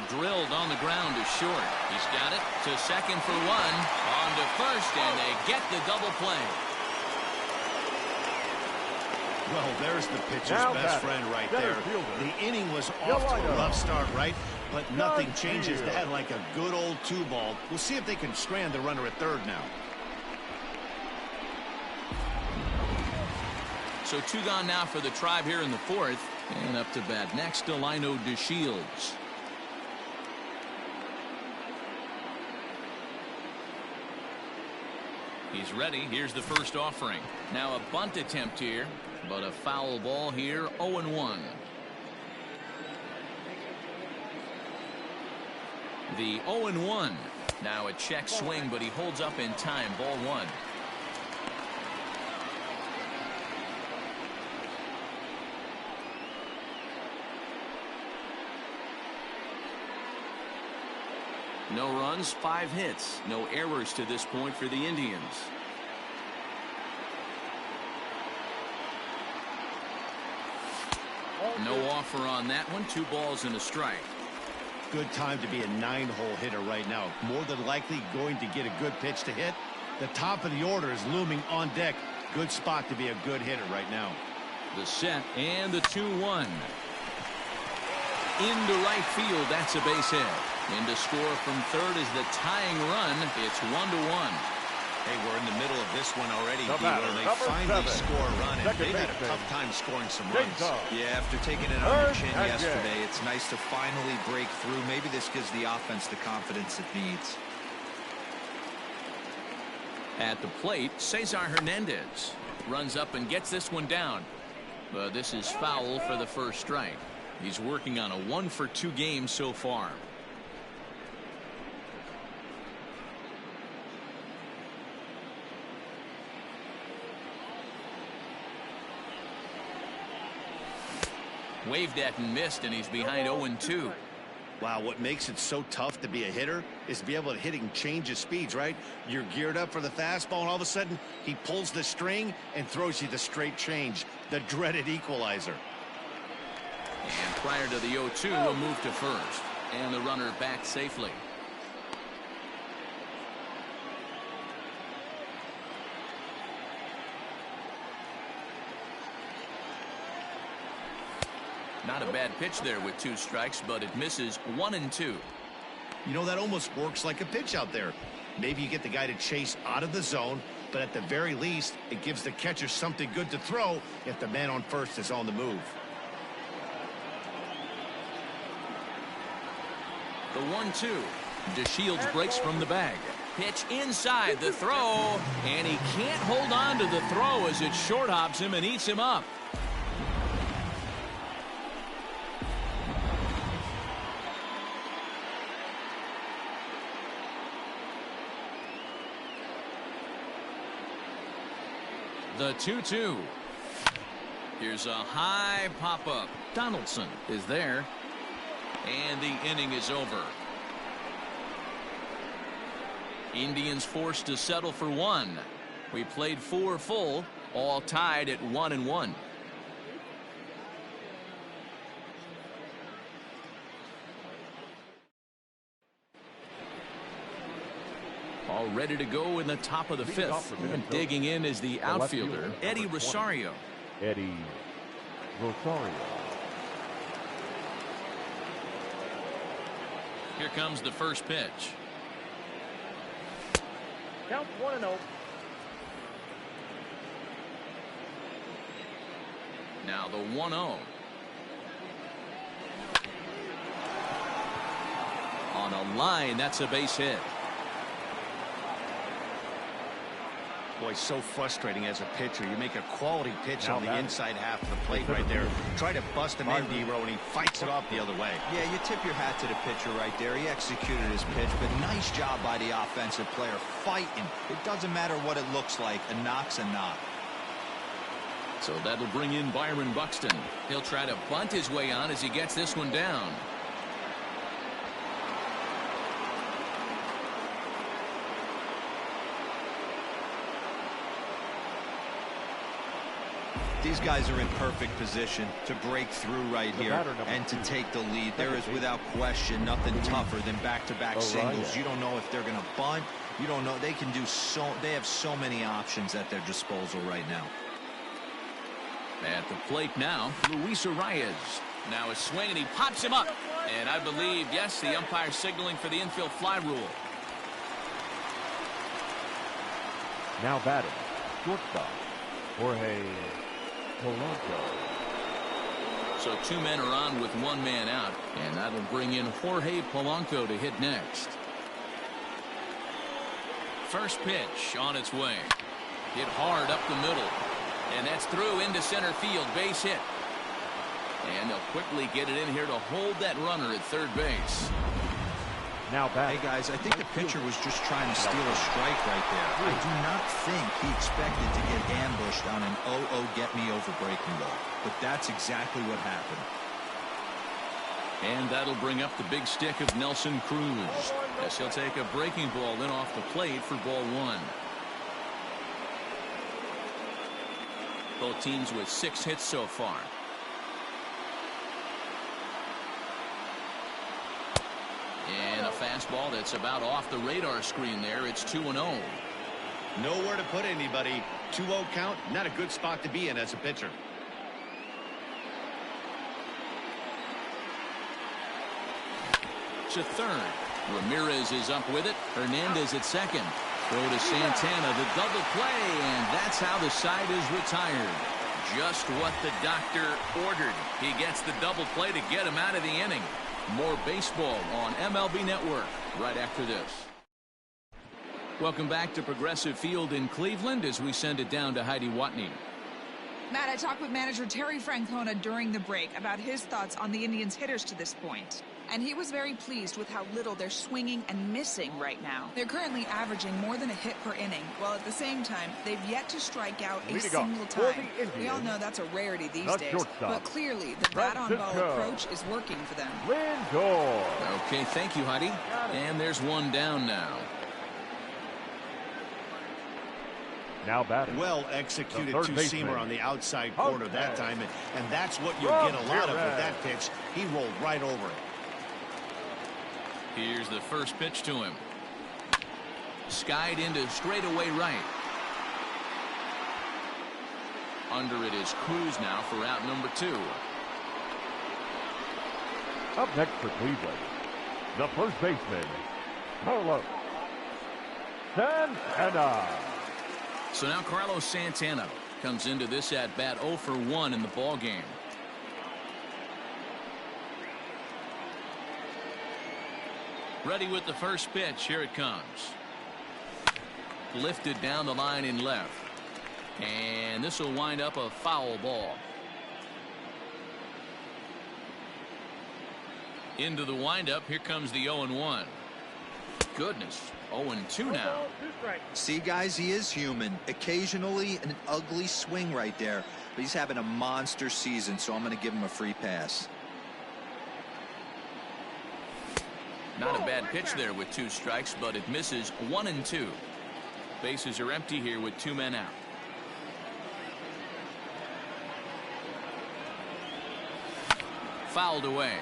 Drilled on the ground to short. He's got it to second for 1. On to first, and they get the double play. Well, there's the pitcher's best friend right there. The inning was off to a rough start, right? But nothing changes that like a good old 2-ball. We'll see if they can strand the runner at third now. So 2 gone now for the Tribe here in the 4th. And up to bat next, Delino DeShields. He's ready. Here's the first offering. Now a bunt attempt here, but a foul ball here. 0-1. The 0-1. Now a check swing, but he holds up in time. Ball 1. No runs, 5 hits. No errors to this point for the Indians. No offer on that one. 2 balls and a strike. Good time to be a 9-hole hitter right now. More than likely going to get a good pitch to hit. The top of the order is looming on deck. Good spot to be a good hitter right now. The set and the 2-1. Into right field. That's a base hit. In to score from third is the tying run. It's 1-1. Hey, we're in the middle of this one already. They finally score a run, and they've had a tough time scoring some runs. Yeah, after taking it on the chin yesterday, it's nice to finally break through. Maybe this gives the offense the confidence it needs. At the plate, Cesar Hernandez runs up and gets this one down. But this is foul for the first strike. He's working on a 1-for-2 game so far. Waved at and missed, and he's behind 0-2. Wow, what makes it so tough to be a hitter is to be able to hit and change his speeds, right? You're geared up for the fastball, and all of a sudden, he pulls the string and throws you the straight change, the dreaded equalizer. And prior to the 0-2, a move to first. And the runner back safely. Not a bad pitch there with 2 strikes, but it misses. 1-2. You know, that almost works like a pitch out there. Maybe you get the guy to chase out of the zone, but at the very least, it gives the catcher something good to throw if the man on first is on the move. The 1-2. DeShields breaks from the bag. Pitch inside the throw, and he can't hold on to the throw as it short hops him and eats him up. The 2-2. Here's a high pop-up. Donaldson is there. And the inning is over. Indians forced to settle for one. We played 4 full, all tied at 1-1. All ready to go in the top of the 5th. And digging in is the outfielder, Eddie Rosario. Eddie Rosario. Here comes the first pitch. Count 1-0. Now the 1-0. On a line, that's a base hit. Boy, so frustrating as a pitcher. You make a quality pitch Now on the that- inside half of the plate right there. Try to bust him in, D-Row, and he fights it off the other way. Yeah, you tip your hat to the pitcher right there. He executed his pitch, but nice job by the offensive player fighting. It doesn't matter what it looks like. A knock's a knock. So that'll bring in Byron Buxton. He'll try to bunt his way on as he gets this one down. These guys are in perfect position to break through right here and to take the lead. There is without question nothing tougher than back-to-back singles. You don't know if they're going to bunt. You don't know. They can do so. They have so many options at their disposal right now. At the plate now, Luis Arias. Now a swing, and he pops him up. And I believe, yes, the umpire signaling for the infield fly rule. Now batting, shortstop, Jorge Polanco. So 2 men are on with 1 man out. And that'll bring in Jorge Polanco to hit next. First pitch on its way. Hit hard up the middle. And that's through into center field. Base hit. And they'll quickly get it in here to hold that runner at third base. Now batting. Hey, guys, I think the pitcher was just trying to steal a strike right there. I do not think he expected to get ambushed on an 0-0 get-me-over breaking ball. But that's exactly what happened. And that'll bring up the big stick of Nelson Cruz. Yes, he'll take a breaking ball in off the plate for ball 1. Both teams with 6 hits so far. And a fastball that's about off the radar screen there. It's 2-0. Nowhere to put anybody. 2-0 count, not a good spot to be in as a pitcher. To third. Ramirez is up with it. Hernandez at second. Throw to Santana, the double play, and that's how the side is retired. Just what the doctor ordered. He gets the double play to get him out of the inning. More baseball on MLB Network right after this. Welcome back to Progressive Field in Cleveland as we send it down to Heidi Watney. Matt, I talked with manager Terry Francona during the break about his thoughts on the Indians' hitters to this point. And he was very pleased with how little they're swinging and missing right now. They're currently averaging more than a hit per inning, while at the same time, they've yet to strike out a single time. We all know that's a rarity these days, but clearly the bat-on-ball approach is working for them. Lindor. Okay, thank you, Heidi. And there's one down now. Now batting. Well executed third two-seamer baseman. on the outside corner that time, and that's what you'll get a lot of with that pitch. He rolled right over it. Here's the first pitch to him. Skied into straightaway right. Under it is Cruz now for out number 2. Up next for Cleveland, the first baseman, Carlos Santana. So now Carlos Santana comes into this at-bat 0 for 1 in the ballgame. Ready with the first pitch. Here it comes. Lifted down the line in left. And this will wind up a foul ball. Into the windup. Here comes the 0-1. Goodness. 0-2 now. See, guys, he is human. Occasionally an ugly swing right there. but he's having a monster season, so I'm going to give him a free pass. Not a bad pitch there with 2 strikes, but it misses 1 and 2. Bases are empty here with 2 men out. Fouled away.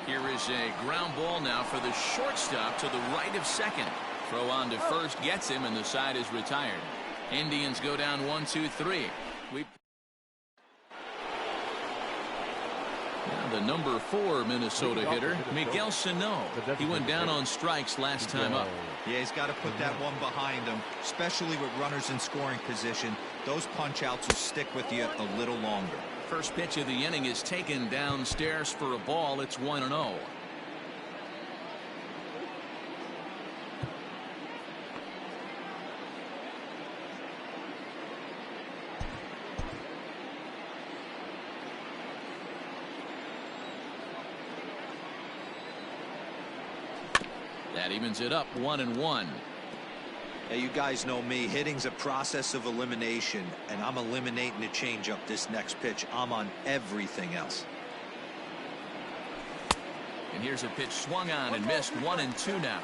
Here is a ground ball now for the shortstop to the right of second. Throw on to first gets him, and the side is retired. Indians go down 1-2-3. Now the number 4 Minnesota hitter, Miguel Sano. He went down on strikes last time up. Yeah, he's got to put that one behind him, especially with runners in scoring position. Those punch-outs will stick with you a little longer. First pitch of the inning is taken downstairs for a ball. It's 1-0. That evens it up 1-1. Hey, you guys know me. Hitting's a process of elimination, and I'm eliminating the changeup this next pitch. I'm on everything else. And here's a pitch swung on and missed. 1-2 now.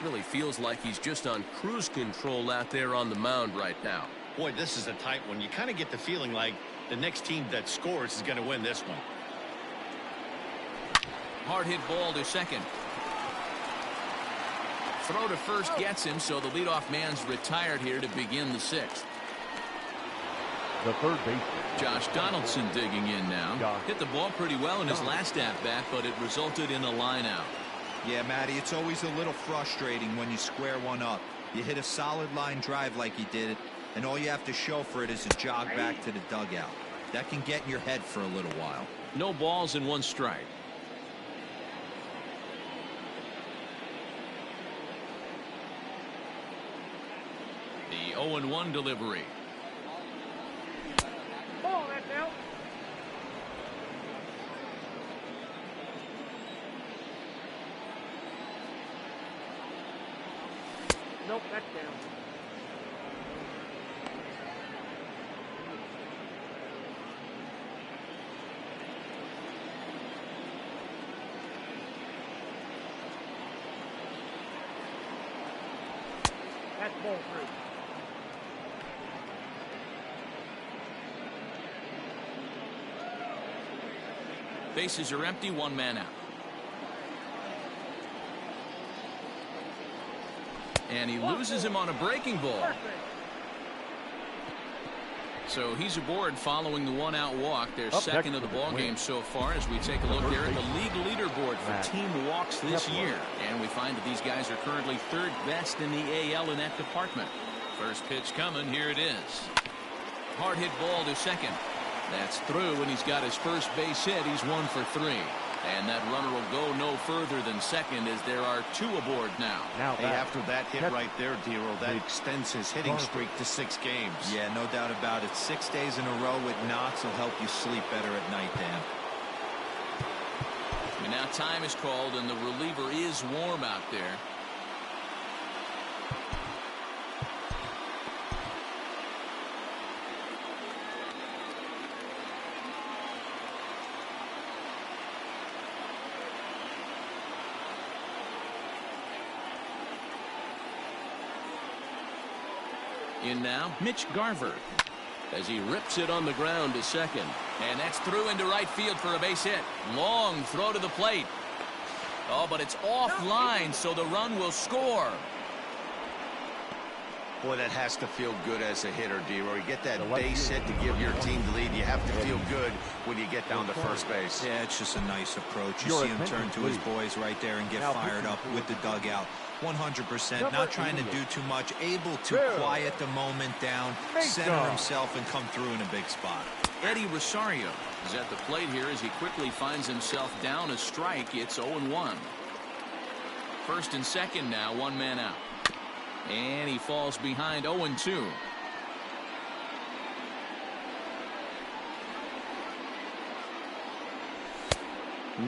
Really feels like he's just on cruise control out there on the mound right now. Boy, this is a tight one. You kind of get the feeling like the next team that scores is going to win this one. Hard hit ball to second. Throw to first gets him, so the leadoff man's retired here to begin the 6th. The third baseman, Josh Donaldson digging in now. Hit the ball pretty well in his last at-bat, but it resulted in a line out. Yeah, Matty, it's always a little frustrating when you square one up. You hit a solid line drive like he did, and all you have to show for it is a jog back to the dugout. That can get in your head for a little while. No balls and 1 strike. The 0-1 delivery. Ball, that's out. Nope, that's down. That's ball 3. Bases are empty, 1 man out. And he loses him on a breaking ball. So he's aboard following the 1-out walk. They're second of the ball game so far as we take a look there at the league leaderboard for team walks this year. And we find that these guys are currently 3rd best in the AL in that department. First pitch coming. Here it is. Hard hit ball to second. That's through, and he's got his first base hit. He's 1 for 3. And that runner will go no further than second as there are 2 aboard now. Hey, after that hit right there, Dero, that extends his hitting streak to 6 games. Yeah, no doubt about it. 6 days in a row with knocks will help you sleep better at night, Dan. And now time is called, and the reliever is warm out there. In now, Mitch Garver as he rips it on the ground to second. And that's through into right field for a base hit. Long throw to the plate. Oh, but it's offline, so the run will score. Boy, that has to feel good as a hitter, Dero. You get that base hit to give your team the lead. You have to feel good when you get down to first base. Yeah, it's just a nice approach. You see him turn to his boys right there and get fired up with the dugout. 100%, not trying to do too much, able to quiet the moment down, center himself, and come through in a big spot. Eddie Rosario is at the plate here as he quickly finds himself down a strike. It's 0-1. First and second now, 1 man out. And he falls behind 0-2.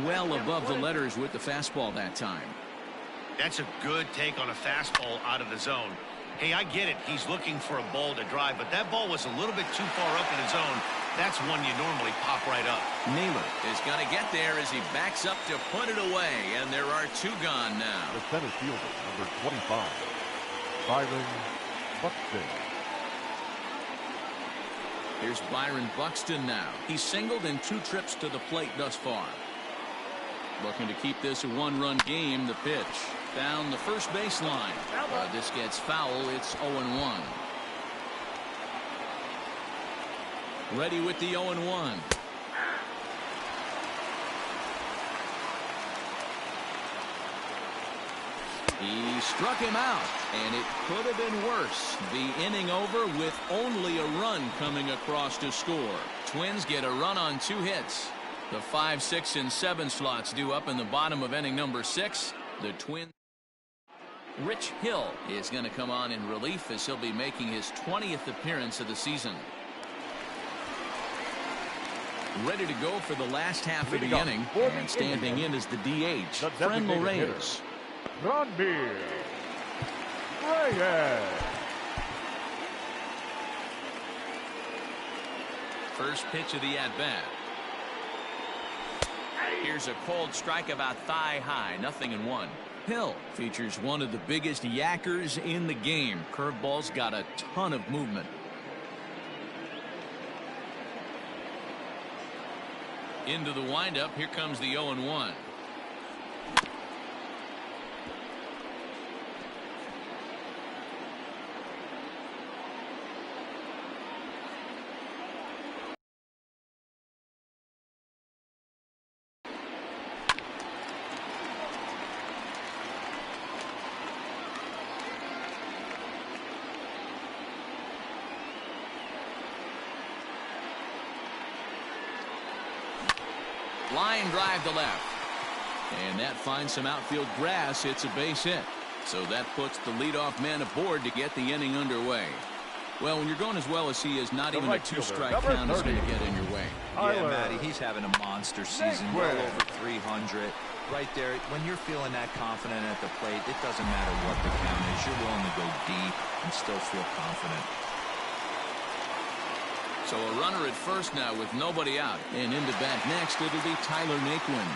Well above the letters with the fastball that time. That's a good take on a fastball out of the zone. Hey, I get it. He's looking for a ball to drive, but that ball was a little bit too far up in his zone. That's one you normally pop right up. Naylor is going to get there as he backs up to put it away, and there are two gone now. The center fielder, number 25, Byron Buxton. Here's Byron Buxton now. He's singled in 2 trips to the plate thus far. Looking to keep this a one-run game. The pitch down the first baseline. This gets foul. It's 0-1. Ready with the 0-1. He struck him out, and it could have been worse. The inning over with only a run coming across to score. Twins get a run on 2 hits. The 5, 6, and 7 slots due up in the bottom of inning number 6. The Twins. Rich Hill is going to come on in relief as he'll be making his 20th appearance of the season. Ready to go for the last half of the inning, and standing in as the DH, Friendly Reyes. Franmil Reyes. First pitch of the at-bat. Here's a cold strike about thigh high, 0-1. Hill features one of the biggest yackers in the game. Curveball's got a ton of movement. Into the windup. Here comes the 0-1. Line drive to left. And that finds some outfield grass. It's a base hit. So that puts the leadoff man aboard to get the inning underway. Well, when you're going as well as he is, not even a 2-strike count is going to get in your way. Yeah, Matty, he's having a monster season, well over 300. Right there, when you're feeling that confident at the plate, it doesn't matter what the count is. You're willing to go deep and still feel confident. So a runner at first now with nobody out. And into bat next, it'll be Tyler Naquin.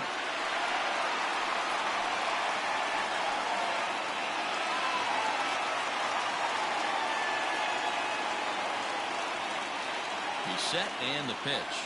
He's set and the pitch.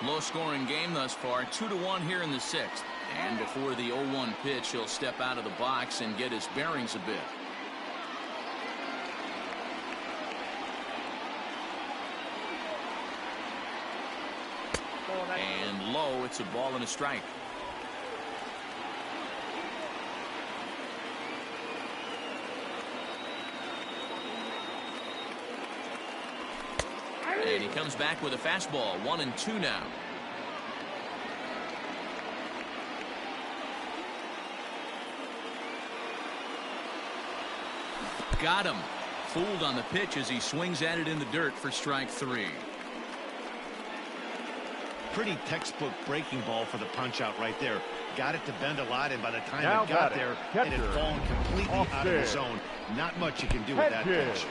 Low-scoring game thus far, 2-1 here in the 6th. And before the 0-1 pitch, he'll step out of the box and get his bearings a bit. And low, it's a ball and a strike. And he comes back with a fastball, 1-2 now. Got him. Fooled on the pitch as he swings at it in the dirt for strike 3. Pretty textbook breaking ball for the punch out right there. Got it to bend a lot, and by the time Now it got got it. there, Catcher. it had fallen completely Off out of the pitch. zone. Not much you can do with that pitch.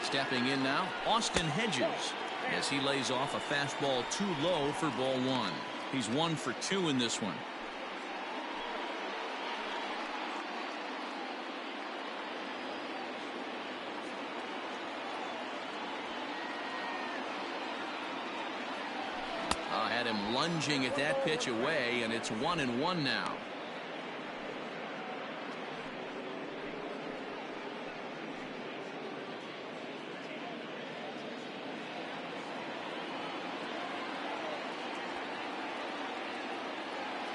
Stepping in now, Austin Hedges, as he lays off a fastball too low for ball 1. He's 1 for 2 in this one. Had him lunging at that pitch away, and it's 1-1 now.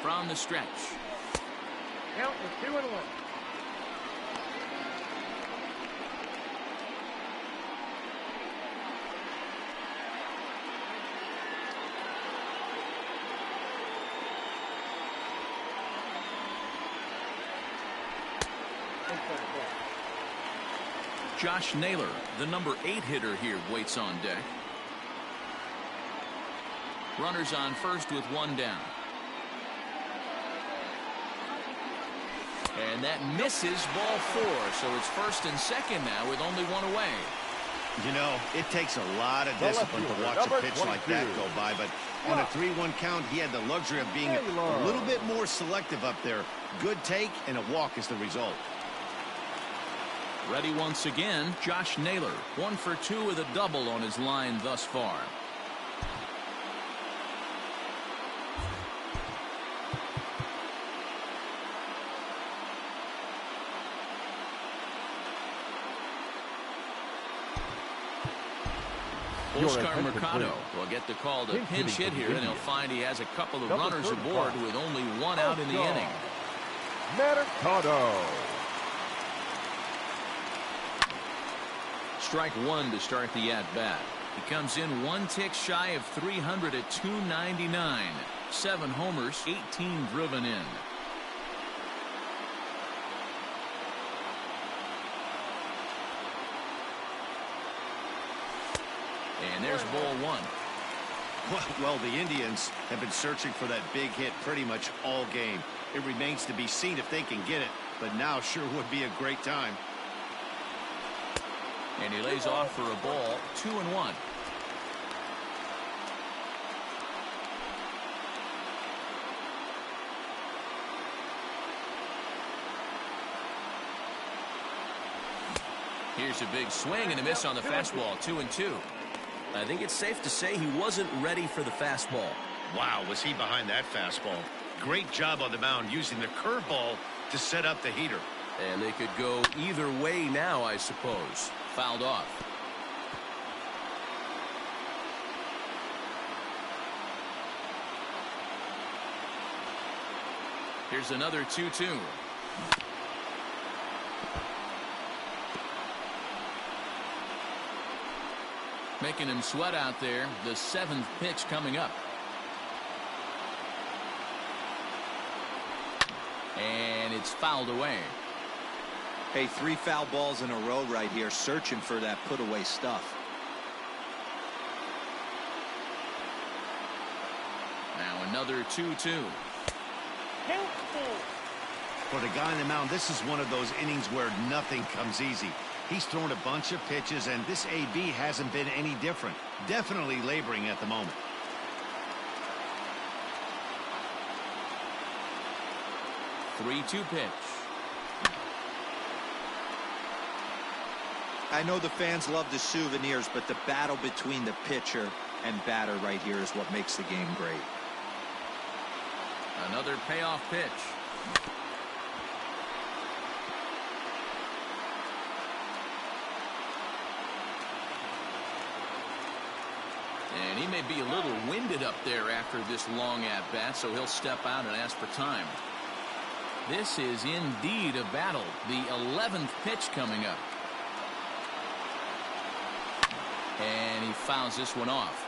From the stretch. Count is 2-1. Josh Naylor, the number 8 hitter here, waits on deck. Runners on first with 1 down. And that misses ball 4, so it's first and second now with only 1 away. You know, it takes a lot of discipline to watch a pitch like that go by, but on a 3-1 count, he had the luxury of being a little bit more selective up there. Good take, and a walk is the result. Ready once again, Josh Naylor, 1 for 2 with a double on his line thus far. Oscar Mercado will get the call to pinch hit here, and he'll find he has a couple of runners aboard with only 1 out in the inning. Mercado. Strike 1 to start the at-bat. He comes in 1 tick shy of 300 at 299. 7 homers, 18 driven in. And there's ball 1. Well, the Indians have been searching for that big hit pretty much all game. It remains to be seen if they can get it, but now sure would be a great time. And he lays off for a ball, 2-1. Here's a big swing and a miss on the fastball, 2-2. I think it's safe to say he wasn't ready for the fastball. Wow, was he behind that fastball. Great job on the mound using the curveball to set up the heater. And they could go either way now, I suppose. Fouled off. Here's another 2-2. Making him sweat out there. The 7th pitch coming up. And it's fouled away. Hey, 3 foul balls in a row right here, searching for that put away stuff. Now another 2-2. For the guy on the mound, this is one of those innings where nothing comes easy. He's thrown a bunch of pitches, and this AB hasn't been any different. Definitely laboring at the moment. 3-2 pitch. I know the fans love the souvenirs, but the battle between the pitcher and batter right here is what makes the game great. Another payoff pitch. And he may be a little winded up there after this long at-bat, so he'll step out and ask for time. This is indeed a battle. The 11th pitch coming up. And he fouls this one off.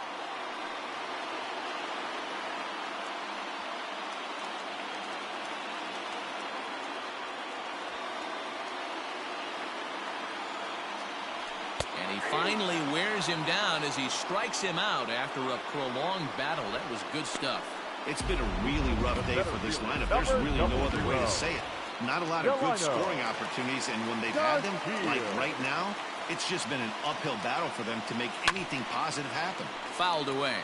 And he finally wears him down as he strikes him out after a prolonged battle. That was good stuff. It's been a really rough day for this lineup. There's really no other way to say it. Not a lot of good scoring opportunities, and when they've had them, like right now, it's just been an uphill battle for them to make anything positive happen. Fouled away.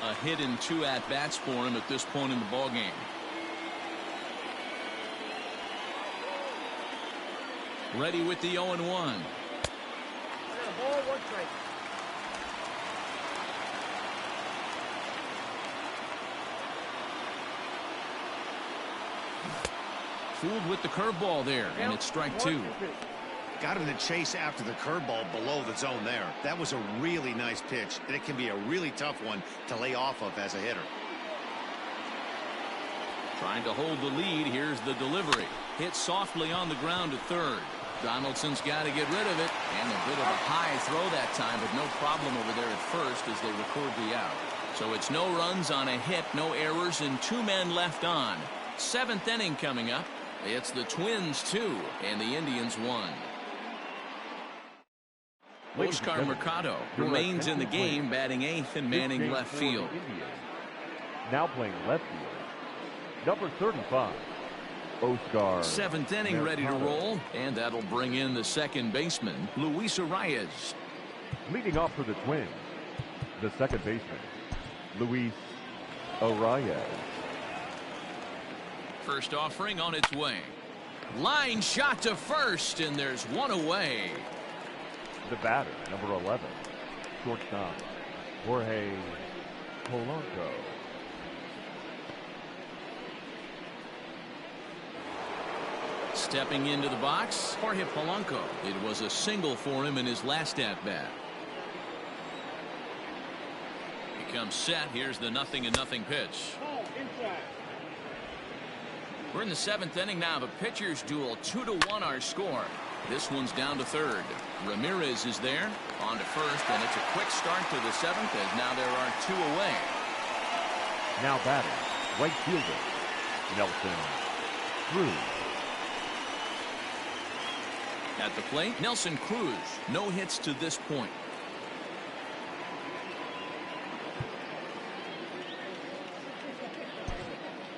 A hit in 2 at-bats for him at this point in the ballgame. Ready with the 0-1. Ball, 1 strike. Fooled with the curveball there, and it's strike 2. Got him to chase after the curveball below the zone there. That was a really nice pitch, and it can be a really tough one to lay off of as a hitter. Trying to hold the lead. Here's the delivery. Hit softly on the ground to third. Donaldson's got to get rid of it, and a bit of a high throw that time, but no problem over there at first as they record the out. So it's no runs on a hit, no errors, and 2 men left on. 7th inning coming up. It's the Twins 2 and the Indians 1. Oscar Mercado remains in the game, batting 8th and manning left field. Now playing left field, number 35, Oscar. 7th inning ready to roll, and that'll bring in the second baseman, Luis Arraez. Leading off for the Twins, the second baseman, Luis Arraez. First offering on its way. Line shot to first, and there's one away. The batter, number 11, shortstop, Jorge Polanco. Stepping into the box, Jorge Polanco. It was a single for him in his last at-bat. He comes set. Here's the 0-0 pitch. We're in the 7th inning now of a pitcher's duel. 2-1 our score. This one's down to third. Ramirez is there on to first, and it's a quick start to the 7th as now there are 2 away. Now batting, right fielder, Nelson Cruz. At the plate, Nelson Cruz. No hits to this point.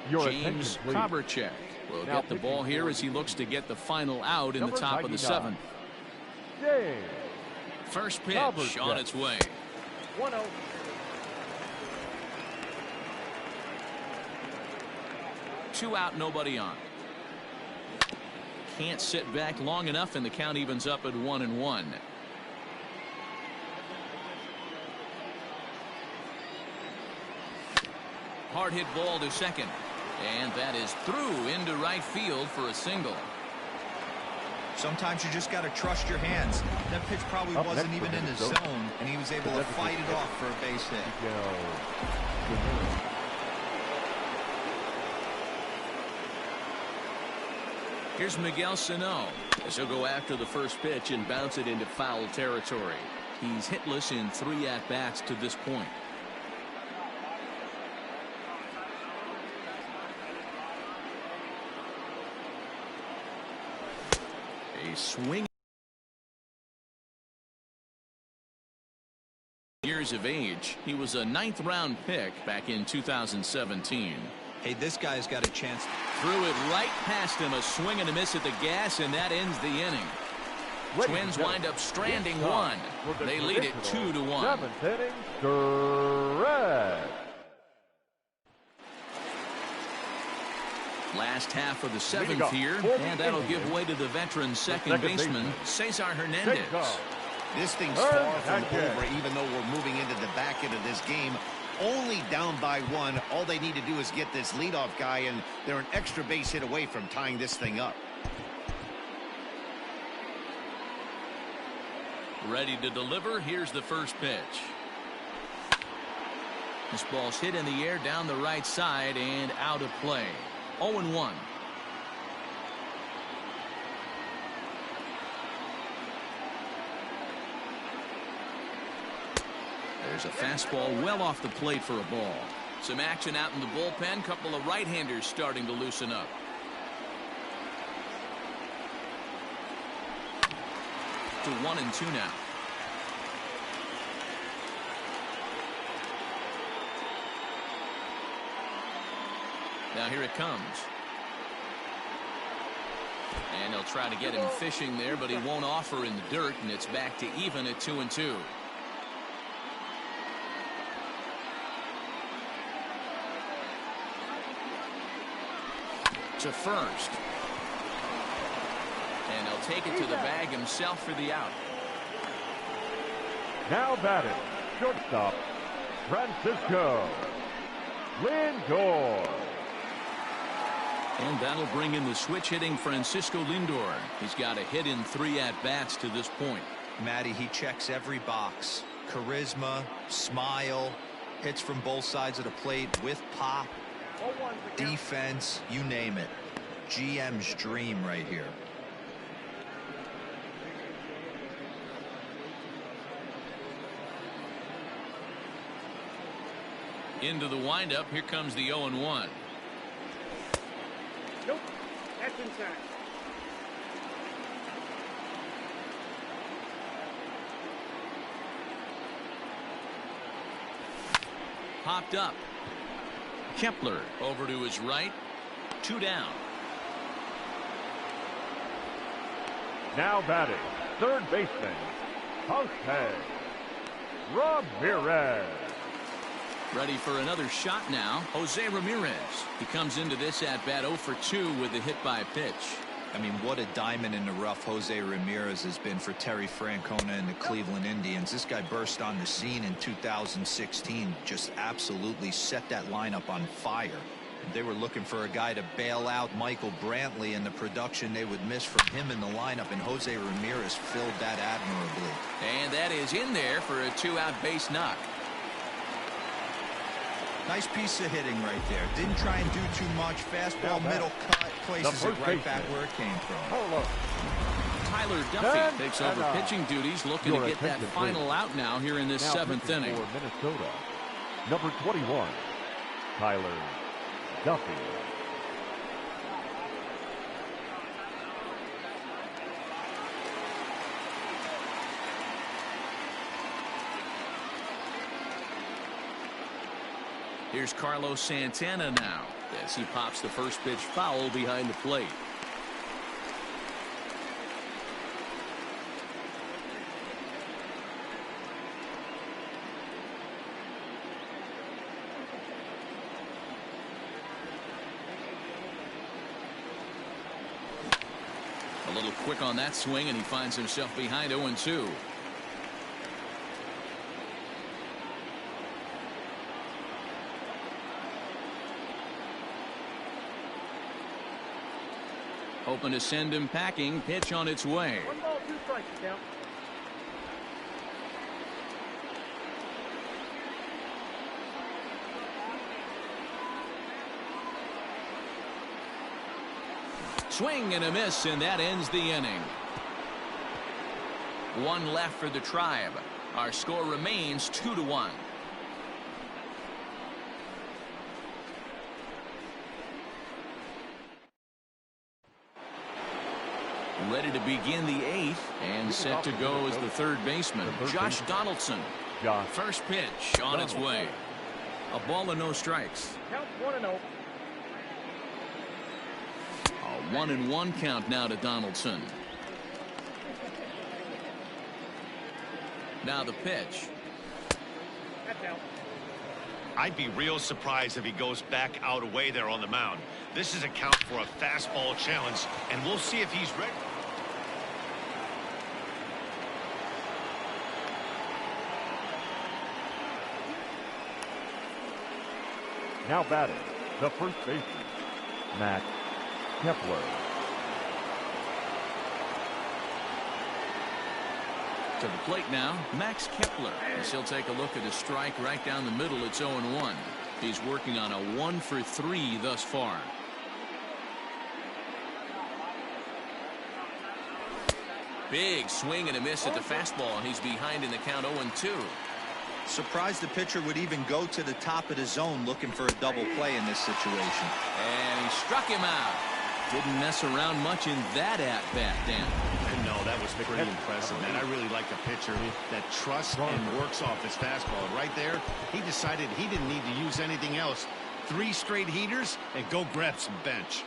James Koberchek will get the ball here as he looks to get the final out in the top of the 7th. First pitch on its way. 1-0. Two out, nobody on. Can't sit back long enough, and the count evens up at 1-1. Hard hit ball to second. And that is through into right field for a single. Sometimes you just got to trust your hands. That pitch probably wasn't even in his zone, and he was able to fight it off for a base hit. Here's Miguel Sano as he'll go after the first pitch and bounce it into foul territory. He's hitless in 3 at-bats to this point. A swing. Years of age. He was a 9th round pick back in 2017. Hey, this guy's got a chance. Threw it right past him. A swing and a miss at the gas, and that ends the inning. Twins wind up stranding 1. They lead it 2-1. 7th inning, correct. Last half of the seventh Leading here, off for the and that'll give Indians, way to the veteran second second baseman, baseman, Cesar Hernandez. Cesar. This thing's Third far from Hernandez. over, even though we're moving into the back end of this game. Only down by one. All they need to do is get this leadoff guy, and they're an extra base hit away from tying this thing up. Ready to deliver. Here's the first pitch. This ball's hit in the air down the right side and out of play. 0-1. There's a fastball well off the plate for a ball. Some action out in the bullpen. Couple of right-handers starting to loosen up. To 1-2 now. Now here it comes. And they'll try to get him fishing there, but he won't offer in the dirt, and it's back to even at 2-2. To first. And he'll take it to the bag himself for the out. Now batting, shortstop, Francisco Lindor. And that'll bring in the switch-hitting Francisco Lindor. He's got a hit in 3 at-bats to this point. Matty, he checks every box. Charisma, smile, hits from both sides of the plate with pop, defense, you name it. GM's dream right here. Into the windup. Here comes the 0-1. Nope. That's inside. Popped up. Kepler over to his right. 2 down. Now batting, third baseman, Jose Ramirez. Ready for another shot now. Jose Ramirez. He comes into this at-bat 0 for 2 with a hit by pitch. I mean, what a diamond in the rough Jose Ramirez has been for Terry Francona and the Cleveland Indians. This guy burst on the scene in 2016, just absolutely set that lineup on fire. They were looking for a guy to bail out Michael Brantley and the production they would miss from him in the lineup, and Jose Ramirez filled that admirably. And that is in there for a 2-out base knock. Nice piece of hitting right there. Didn't try and do too much. Fastball, middle cut, places it right back where it came from. Tyler Duffy takes over pitching duties, looking to get that final out now here in this 7th inning. For Minnesota, number 21, Tyler Duffy. Here's Carlos Santana now as he pops the first pitch foul behind the plate. A little quick on that swing, and he finds himself behind 0-2. Hoping to send him packing. Pitch on its way. 1 ball, 2 strikes, count. Swing and a miss, and that ends the inning. 1 left for the Tribe. Our score remains 2-1. Ready to begin the 8th, and set to go as the third baseman, Josh Donaldson. First pitch on its way. A ball and no strikes. Count 1-0. A 1-1 count now to Donaldson. Now the pitch. That's out. I'd be real surprised if he goes back out away there on the mound. This is a count for a fastball challenge, and we'll see if he's ready. Now batting, the first baseman, Max Kepler. To the plate now, Max Kepler, as he'll take a look at his strike right down the middle. It's 0-1. He's working on a 1-for-3 thus far. Big swing and a miss at the fastball, and he's behind in the count 0-2. Surprised the pitcher would even go to the top of the zone looking for a double play in this situation. And he struck him out. Didn't mess around much in that at-bat, Dan. No, that was pretty impressive, man. I really like a pitcher that trusts and works off his fastball. Right there, he decided he didn't need to use anything else. 3 straight heaters and go grab some bench.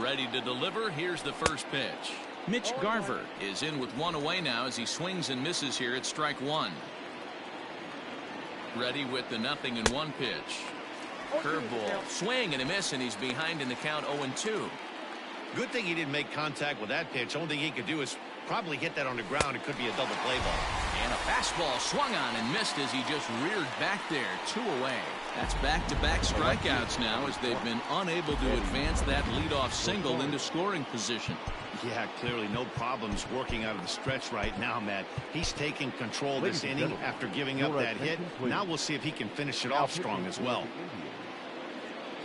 Ready to deliver. Here's the first pitch. Mitch Garver is in with 1 away now as he swings and misses here at strike 1. Ready with the 0-1 pitch. Curveball, swing and a miss, and he's behind in the count 0-2. Good thing he didn't make contact with that pitch. Only thing he could do is probably hit that on the ground. It could be a double play ball. And a fastball swung on and missed as he just reared back there. 2 away. That's back-to-back strikeouts now as they've been unable to advance that leadoff single into scoring position. Yeah, clearly no problems working out of the stretch right now, Matt. He's taking control this inning after giving up that hit. Now we'll see if he can finish it off strong as well.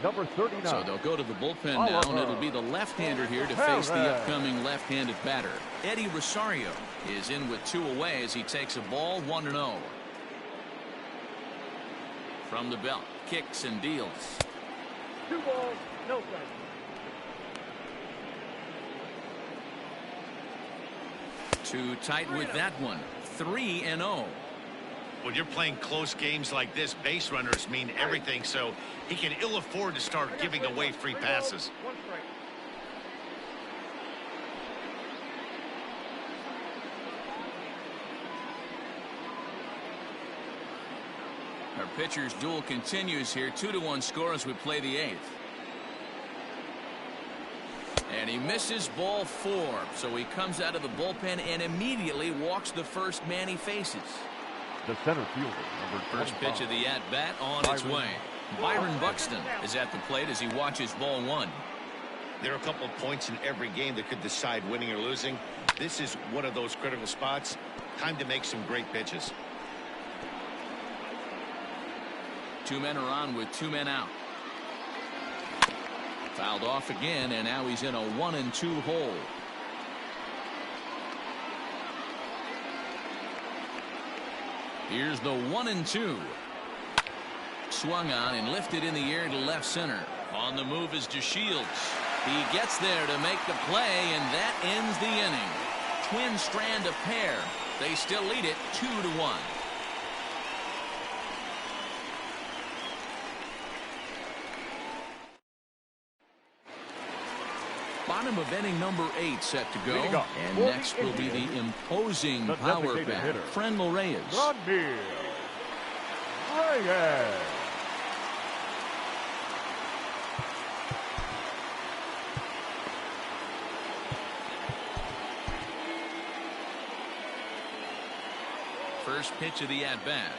Number 39. So they'll go to the bullpen now, and it'll be the left-hander here to face the upcoming left-handed batter. Eddie Rosario is in with 2 away as he takes a ball 1-0. From the belt, kicks and deals. 2 balls, no strikes. Too tight with that one. 3-0. When you're playing close games like this, base runners mean everything, so he can ill afford to start giving away free passes. 1 strike. Our pitcher's duel continues here. 2-1 score as we play the 8th. And he misses ball 4. So he comes out of the bullpen and immediately walks the first man he faces. The center fielder, number 25. First pitch of the at-bat on its way. Byron Buxton is at the plate as he watches ball 1. There are a couple of points in every game that could decide winning or losing. This is one of those critical spots. Time to make some great pitches. 2 men are on with 2 men out. Fouled off again, and now he's in a 1-2 hole. Here's the 1-2. Swung on and lifted in the air to left center. On the move is DeShields. He gets there to make the play, and that ends the inning. Twin strand a pair. They still lead it 2-1. Bottom of inning number 8 set to go. And next will be the imposing power batter, Franmil Reyes. Franmil Reyes. First pitch of the at-bat.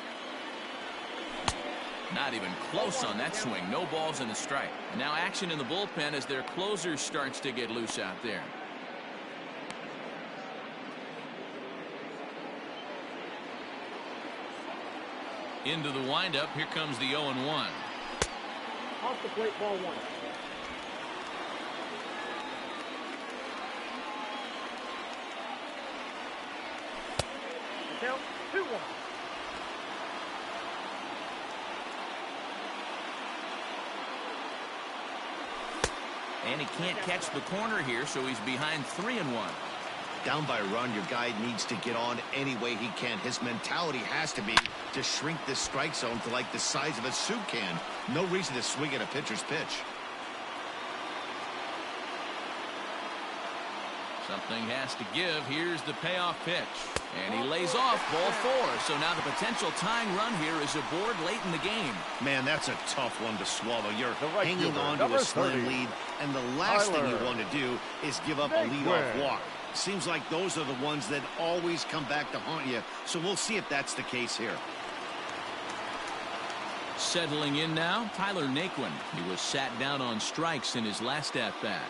Not even close on that swing. No balls and a strike. Now action in the bullpen as their closer starts to get loose out there. Into the windup. Here comes the 0-1. Off the plate, ball 1. The count 2-1. And he can't catch the corner here, so he's behind 3-1. Down by a run, your guy needs to get on any way he can. His mentality has to be to shrink this strike zone to like the size of a soup can. No reason to swing at a pitcher's pitch. Something has to give. Here's the payoff pitch. And he lays off ball 4. So now the potential tying run here is aboard late in the game. Man, that's a tough one to swallow. You're right hanging fielder, on to number a slim 30, lead, and the last thing you Tyler want to do is give up a leadoff Naquin. walk. Seems like those are the ones that always come back to haunt you. So we'll see if that's the case here. Settling in now, Tyler Naquin. He was sat down on strikes in his last at-bat.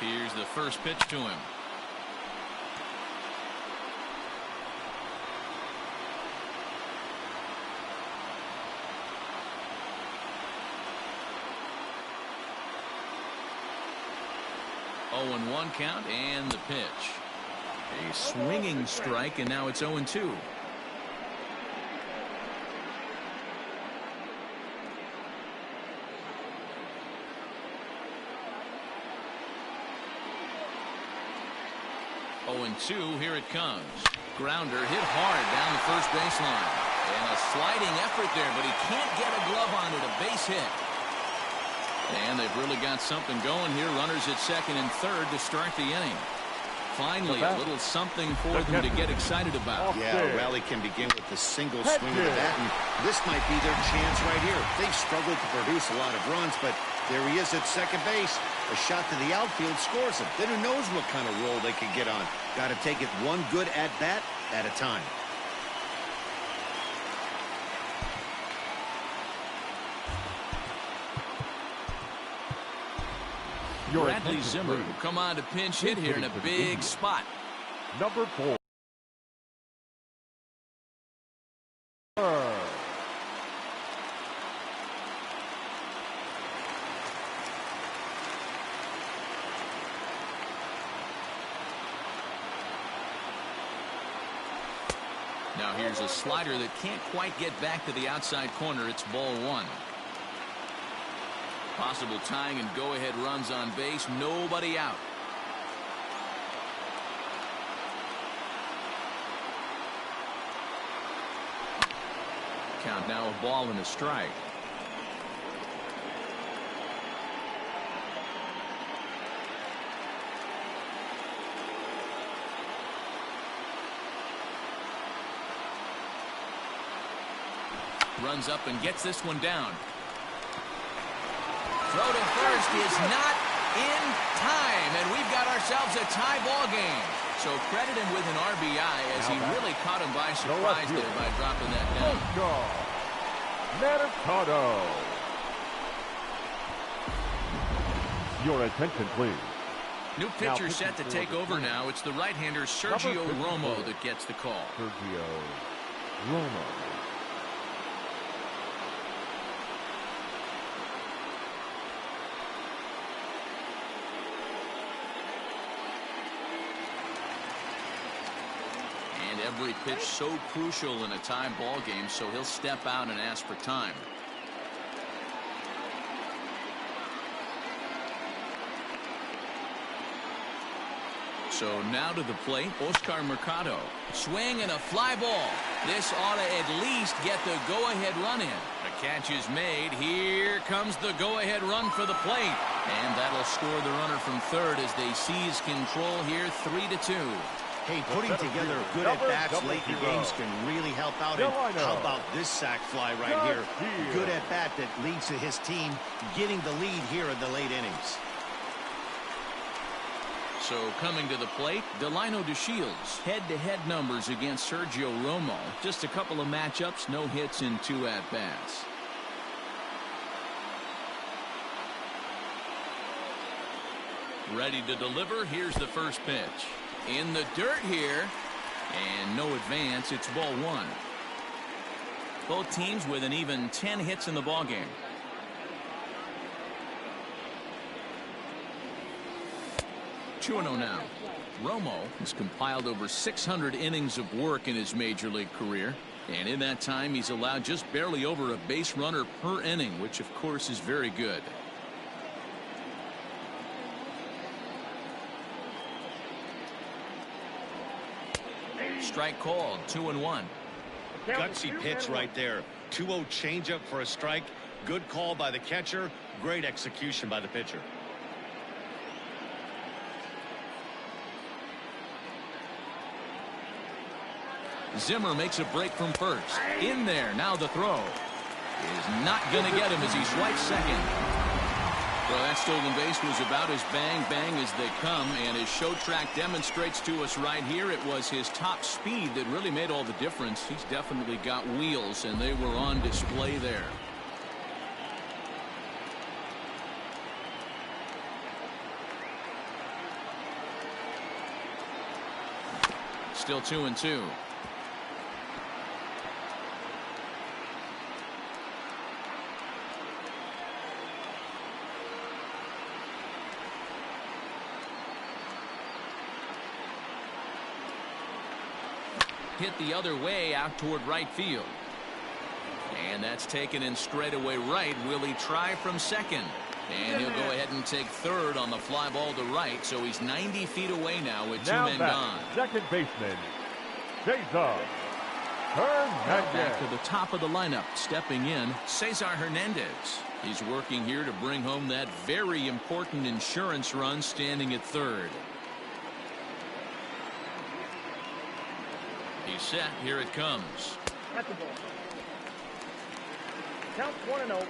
Here's the first pitch to him. Oh, 0-1 count and the pitch. A swinging strike, and now it's 0-2. Here it comes. Grounder hit hard down the first baseline. And a sliding effort there, but he can't get a glove on it. A base hit. And they've really got something going here. Runners at second and third to start the inning. Finally, a little something for them to get excited about. Yeah, a rally can begin with a single swing of the bat, and this might be their chance right here. They've struggled to produce a lot of runs, but there he is at second base. A shot to the outfield scores him. Then who knows what kind of roll they could get on. Got to take it one good at-bat at a time. Bradley Zimmer will come on to pinch hit here in a big spot. Number 4. Now here's a slider that can't quite get back to the outside corner. It's ball 1. Possible tying and go-ahead runs on base. Nobody out. Count now, a ball and a strike. Runs up and gets this one down. Throw to first is not in time, and we've got ourselves a tie ball game. So credit him with an RBI as he really caught him by surprise there by dropping that down. Mercado. Your attention, please. New pitcher set to take over now. It's the right-hander Sergio Romo that gets the call. Sergio Romo. Every pitch so crucial in a tie ball game, so he'll step out and ask for time. So now to the plate, Oscar Mercado. Swing and a fly ball. This ought to at least get the go-ahead run in. The catch is made. Here comes the go-ahead run for the plate. And that'll score the runner from third as they seize control here 3-2. Hey, putting together good at-bats late in games can really help out. And how about this sac fly right here? Good at-bat that leads to his team getting the lead here in the late innings. So coming to the plate, Delino DeShields. Head-to-head numbers against Sergio Romo. Just a couple of matchups, no hits in 2 at-bats. Ready to deliver. Here's the first pitch. In the dirt here, and no advance. It's ball 1. Both teams with an even 10 hits in the ballgame. Two-0 now. Romo has compiled over 600 innings of work in his major league career, and in that time he's allowed just barely over a base runner per inning, which of course is very good. Strike called, 2-1. Gutsy pitch right there. 2-0 changeup for a strike. Good call by the catcher. Great execution by the pitcher. Zimmer makes a break from first. In there. Now the throw is not going to get him as he swipes second. Well, that stolen base was about as bang as they come, and his show track demonstrates to us right here it was his top speed that really made all the difference. He's definitely got wheels, and they were on display there. Still 2-2. Hit the other way out toward right field. And that's taken in straightaway right. Will he try from second? And he'll go ahead and take third on the fly ball to right. So he's 90 feet away now with two men gone. Second baseman, Cesar Hernandez. Back to the top of the lineup. Stepping in, Cesar Hernandez. He's working here to bring home that very important insurance run, standing at third. He's set. Here it comes. At the ball. Count 1-0.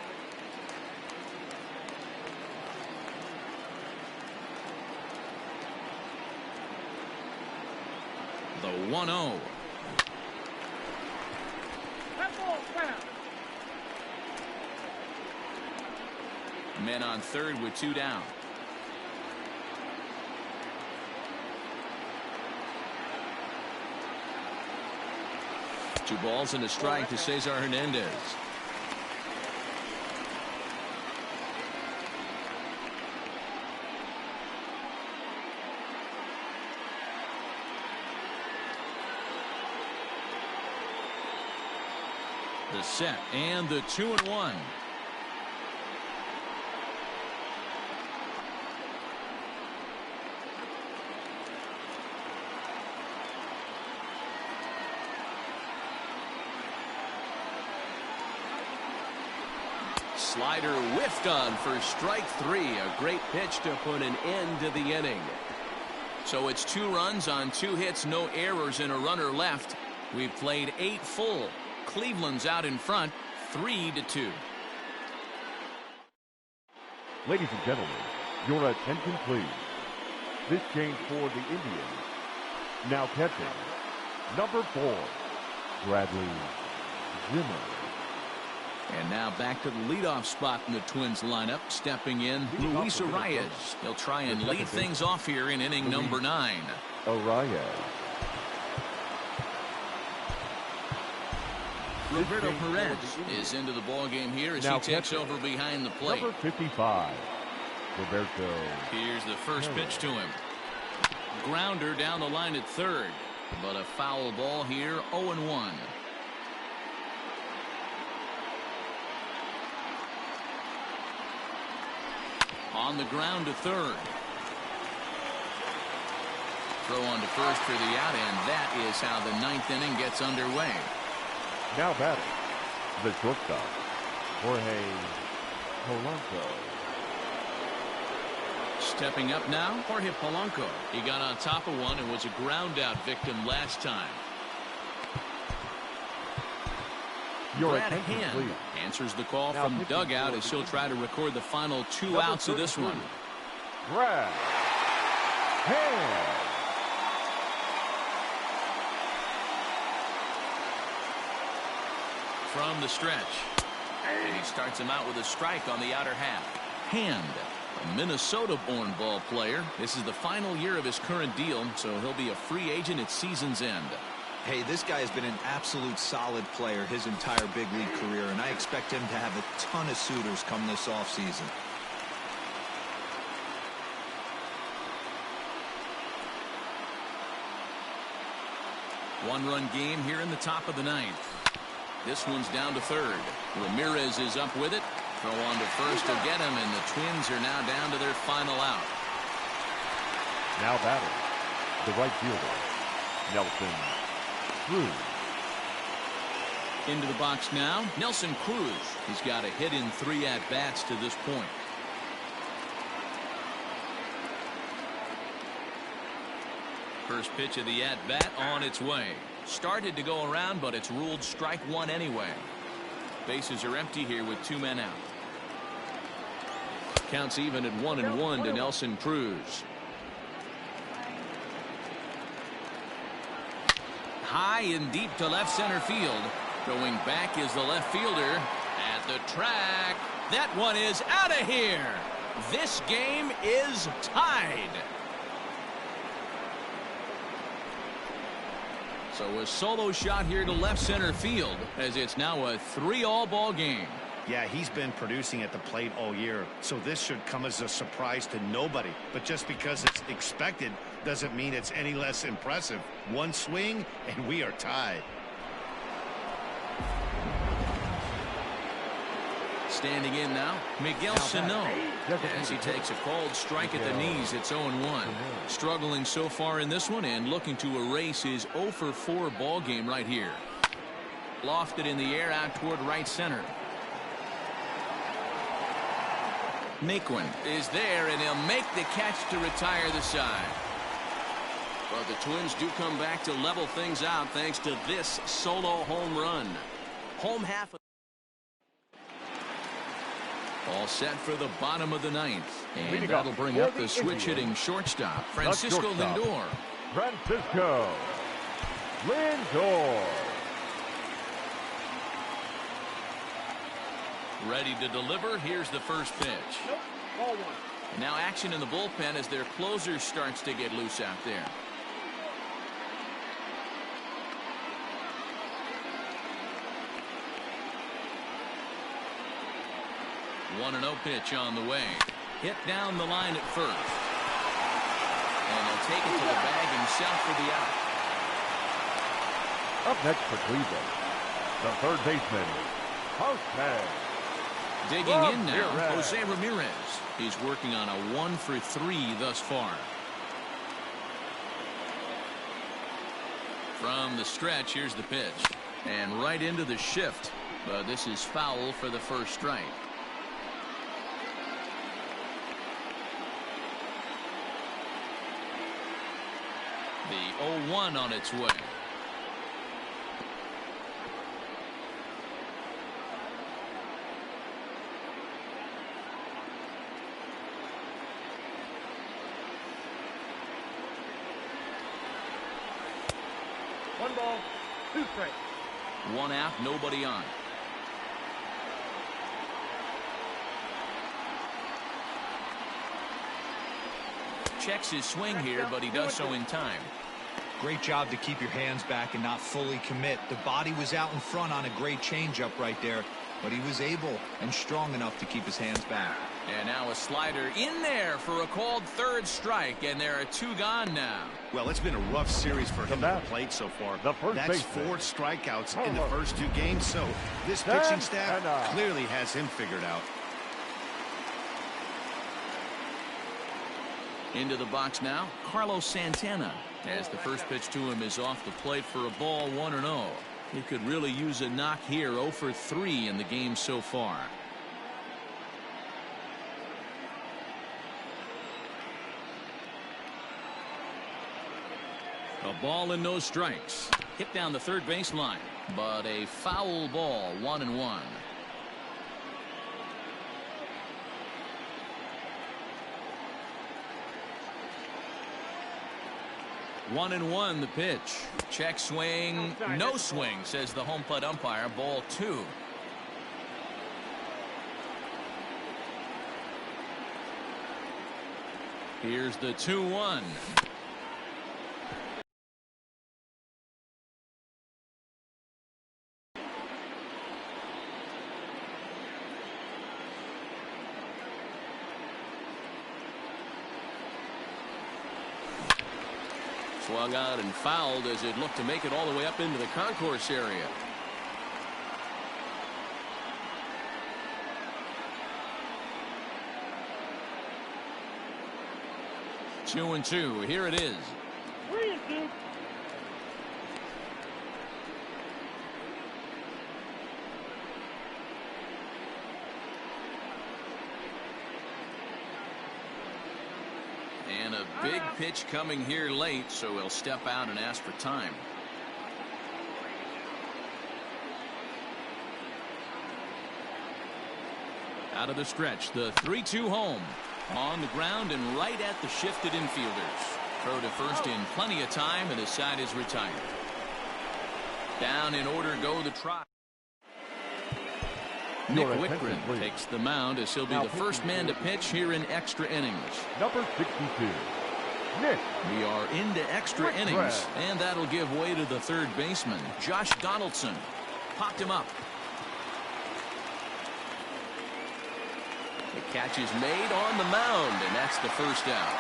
The 1-0. That ball foul. Men on third with two down. Two balls and a strike to Cesar Hernandez. The set and the 2-1. Slider whiffed on for strike three. A great pitch to put an end to the inning. So it's 2 runs on 2 hits, no errors, and a runner left. We've played 8 full. Cleveland's out in front, 3-2. Ladies and gentlemen, your attention please. This change for the Indians. Now catching, number 4, Bradley Zimmer. And now back to the leadoff spot in the Twins lineup. Stepping in, Luis Arias. He'll try and lead things off here in inning number 9. Arias. Roberto Perez is into the ballgame here as he takes over behind the plate. Number 55, Roberto. Here's the first pitch to him. Grounder down the line at third, but a foul ball here, 0-1. On the ground to third. Throw on to first for the out, and that is how the 9th inning gets underway. Now batting, the shortstop, Jorge Polanco. Stepping up now, Jorge Polanco. He got on top of one and was a ground out victim last time. Brad Hand answers the call from dugout as he'll try to record the final 2 outs of this one. Brad Hand. From the stretch. And he starts him out with a strike on the outer half. Hand, a Minnesota-born ball player. This is the final year of his current deal, so he'll be a free agent at season's end. Hey, this guy has been an absolute solid player his entire big league career, and I expect him to have a ton of suitors come this offseason. One-run game here in the top of the 9th. This one's down to third. Ramirez is up with it. Throw on to first to get him, and the Twins are now down to their final out. Now batting, the right fielder, Nelson Cruz. Into the box now, Nelson Cruz. He's got a hit in 3 at-bats to this point. First pitch of the at-bat on its way. Started to go around, but it's ruled strike 1 anyway. Bases are empty here with 2 men out. Counts even at 1-1 to Nelson Cruz. High and deep to left center field. Going back is the left fielder at the track. That one is out of here. This game is tied. So a solo shot here to left center field as it's now a 3-all ball game. Yeah, he's been producing at the plate all year, so this should come as a surprise to nobody. But just because it's expected doesn't mean it's any less impressive. One swing and we are tied. Standing in now, Miguel Sano. As he takes a called strike at the knees, it's 0-1. Struggling so far in this one and looking to erase his 0-for-4 ball game right here. Lofted in the air out toward right center. Naquin is there, and he'll make the catch to retire the side. But the Twins do come back to level things out thanks to this solo home run. Home half. All set for the bottom of the 9th. And that'll bring up the switch-hitting shortstop, Francisco Lindor. Francisco Lindor. Ready to deliver. Here's the first pitch. Nope. Ball 1. And now action in the bullpen as their closer starts to get loose out there. One and 0 pitch on the way. Hit down the line at first. And he'll take it to the bag himself for the out. Up next for Cleveland, the third baseman, Jose. Digging in now, Jose Ramirez. He's working on a 1-for-3 thus far. From the stretch, here's the pitch. And right into the shift. But this is foul for the first strike. The 0-1 on its way. One ball, 2 strikes. 1 out, nobody on. Checks his swing here, but he does so in time. Great job to keep your hands back and not fully commit. The body was out in front on a great changeup right there, but he was able and strong enough to keep his hands back. And now a slider in there for a called third strike, and there are 2 gone now. Well, it's been a rough series for him at the plate so far. That's 4 strikeouts in the first 2 games, so this pitching staff clearly has him figured out. Into the box now, Carlos Santana. As the first pitch to him is off the plate for a ball, 1-0. He could really use a knock here, 0-for-3 in the game so far. A ball and no strikes. Hit down the third baseline, but a foul ball, 1-1. One and 1 the pitch. Check swing. No swing, says the home plate umpire. Ball 2. Here's the 2-1. Swung out and fouled as it looked to make it all the way up into the concourse area. Two and 2. Here it is. 3-2. Big pitch coming here late, so he'll step out and ask for time. Out of the stretch, the 3-2 home. On the ground and right at the shifted infielders. Throw to first in plenty of time, and his side is retired. Down in order go the Tribe. Nick Whitgren takes the mound as he'll be the first man to pitch here in extra innings. Number 62, Nick. We are into extra innings, and that'll give way to the third baseman, Josh Donaldson. Popped him up. The catch is made on the mound, and that's the first out.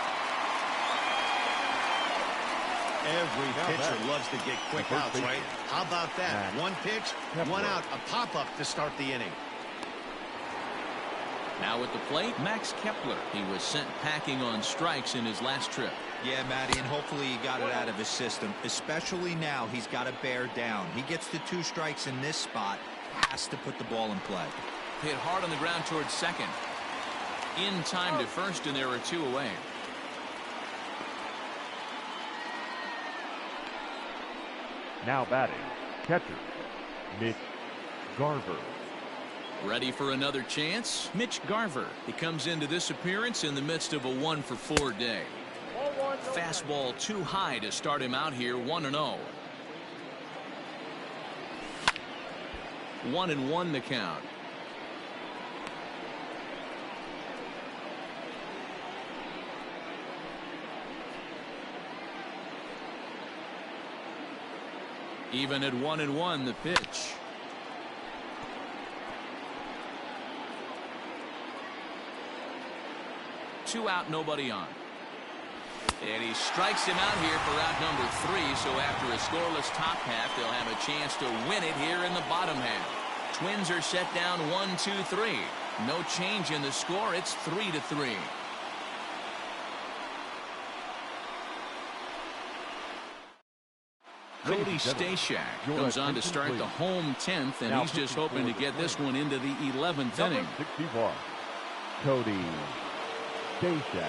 Every pitcher loves to get quick outs, right? How about that? One pitch, one out, a pop-up to start the inning. Now at the plate, Max Kepler. He was sent packing on strikes in his last trip. Yeah, Matty, and hopefully he got it out of his system. Especially now, he's got to bear down. He gets the 2 strikes in this spot, has to put the ball in play. Hit hard on the ground towards second. In time to first, and there are 2 away. Now batting, catcher, Mitch Garver. Ready for another chance? Mitch Garver. He comes into this appearance in the midst of a 1-for-4 day. Fastball too high to start him out here 1-0. 1-1 the count. Even at 1-1 the pitch. Two out, nobody on. And he strikes him out here for out number 3. So after a scoreless top half, they'll have a chance to win it here in the bottom half. Twins are set down 1-2-3. No change in the score. It's 3-3. Cody Stashak comes on to start the home 10th, and he's just hoping to get this one into the 11th inning. 61, Cody Stashak.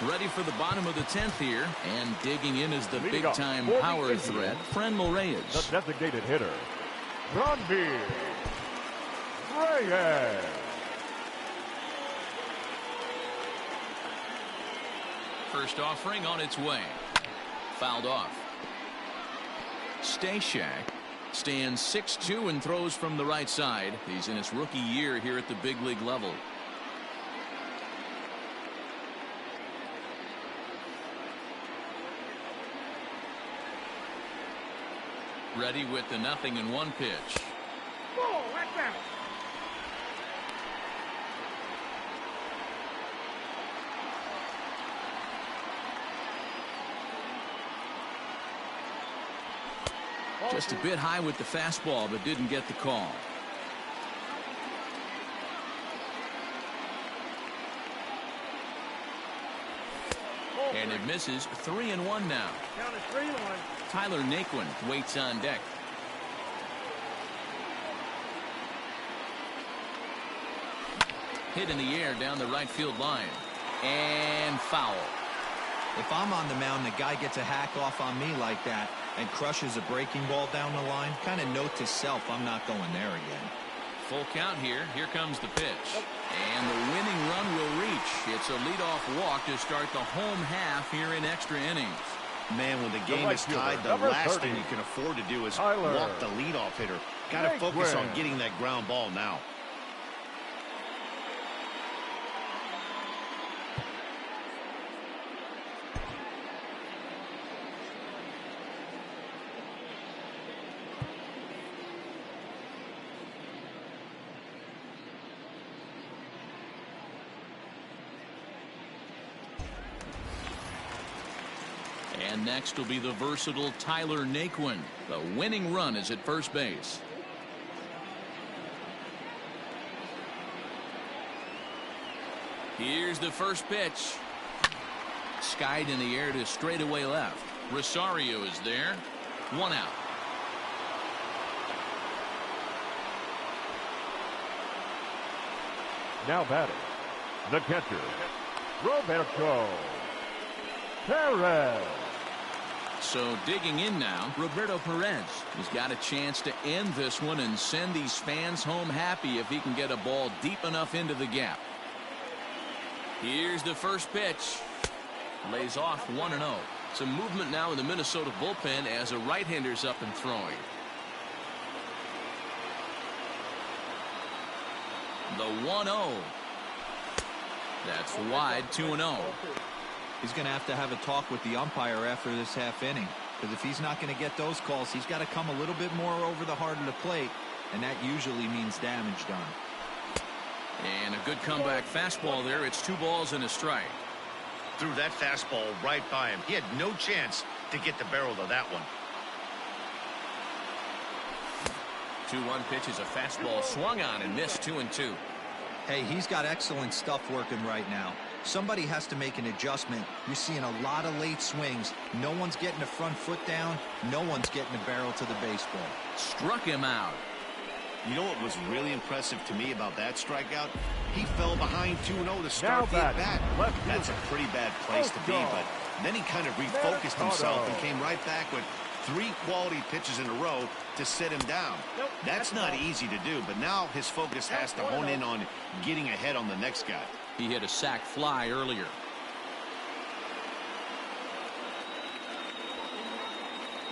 Ready for the bottom of the 10th here, and digging in is the big-time power threat, Franmil Reyes. The designated hitter, Franmil Reyes. First offering on its way. Fouled off. Stashak stands 6'2" and throws from the right side. He's in his rookie year here at the big league level. Ready with the 0-1 pitch. Ball, that's out. Just a bit high with the fastball, but didn't get the call. And it misses. 3-1 now. Count is 3-1. Tyler Naquin waits on deck. Hit in the air down the right field line. And foul. If I'm on the mound, the guy gets a hack off on me like that and crushes a breaking ball down the line, kind of note to self, I'm not going there again. Full count here. Here comes the pitch. And the winning run will reach. It's a leadoff walk to start the home half here in extra innings. Man, when the game is tied, the last thing you can afford to do is walk the leadoff hitter. Got to focus on getting that ground ball now. And next will be the versatile Tyler Naquin. The winning run is at first base. Here's the first pitch. Skied in the air to straightaway left. Rosario is there. 1 out. Now batting, the catcher, Roberto Perez. So digging in now, Roberto Perez. He's got a chance to end this one and send these fans home happy if he can get a ball deep enough into the gap. Here's the first pitch. Lays off 1-0. Some movement now in the Minnesota bullpen as a right-hander's up and throwing. The 1-0. That's wide, 2-0. He's going to have a talk with the umpire after this half inning, because if he's not going to get those calls, he's got to come a little bit more over the heart of the plate, and that usually means damage done. And a good comeback fastball there. It's 2 balls and a strike. Threw that fastball right by him. He had no chance to get the barrel of that one. 2-1 pitch is a fastball swung on and missed, 2-2. Hey, he's got excellent stuff working right now. Somebody has to make an adjustment. You're seeing a lot of late swings. No one's getting the front foot down. No one's getting the barrel to the baseball. Struck him out. You know what was really impressive to me about that strikeout? He fell behind 2-0 to start the at-bat. That's a pretty bad place to be, but then he kind of refocused himself and came right back with 3 quality pitches in a row to sit him down. That's not easy to do, but now his focus has to hone in on getting ahead on the next guy. He hit a sac fly earlier.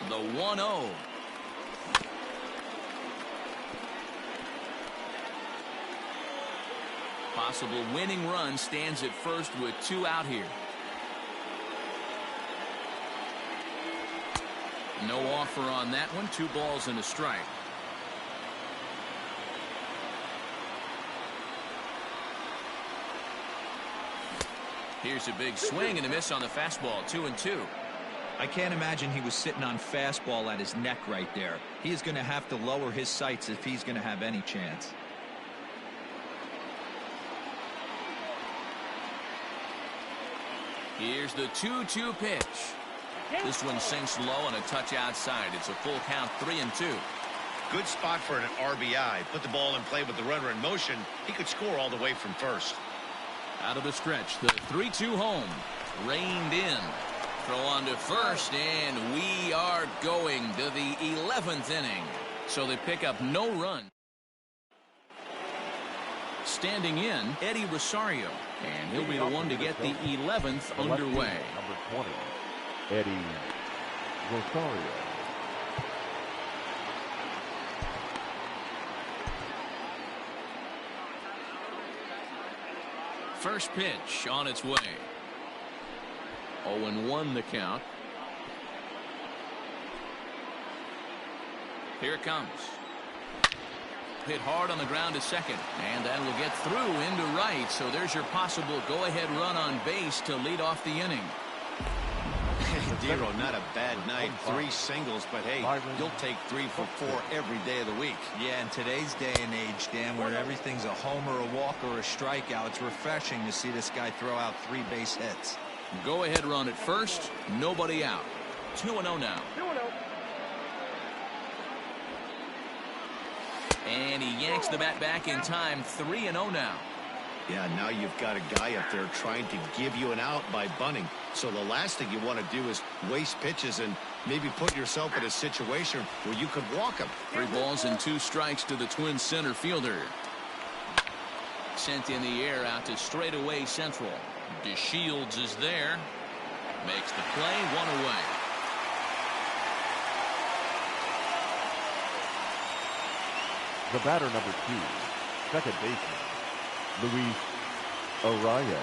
The 1-0. Possible winning run stands at first with 2 out here. No offer on that one. 2 balls and a strike. Here's a big swing and a miss on the fastball. 2-2. I can't imagine he was sitting on fastball at his neck right there. He is going to have to lower his sights if he's going to have any chance. Here's the 2-2 pitch. This one sinks low and a touch outside. It's a full count, 3-2. Good spot for an RBI. Put the ball in play with the runner in motion. He could score all the way from first. Out of the stretch, the 3-2 home. Reined in. Throw on to first, and we are going to the 11th inning. So they pick up no run. Standing in, Eddie Rosario. And he'll be the one to get the 11th underway. Number 20, Eddie Rosario. First pitch on its way. 0-1 the count. Here it comes. Hit hard on the ground to second, and that will get through into right. So there's your possible go-ahead run on base to lead off the inning. Dero, not a bad night. 3 singles, but hey, you'll take 3 for 4 every day of the week. Yeah, in today's day and age, Dan, where everything's a homer, a walk, or a strikeout, it's refreshing to see this guy throw out 3 base hits. Go-ahead run at first, nobody out. 2-0 now. 2-0. And he yanks the bat back in time. 3-0 now. Yeah, now you've got a guy up there trying to give you an out by bunting. So the last thing you want to do is waste pitches and maybe put yourself in a situation where you could walk him. 3 balls and 2 strikes to the Twins center fielder. Sent in the air out to straightaway central. DeShields is there. Makes the play, 1 away. The batter, number 2, second baseman, Luis Arias.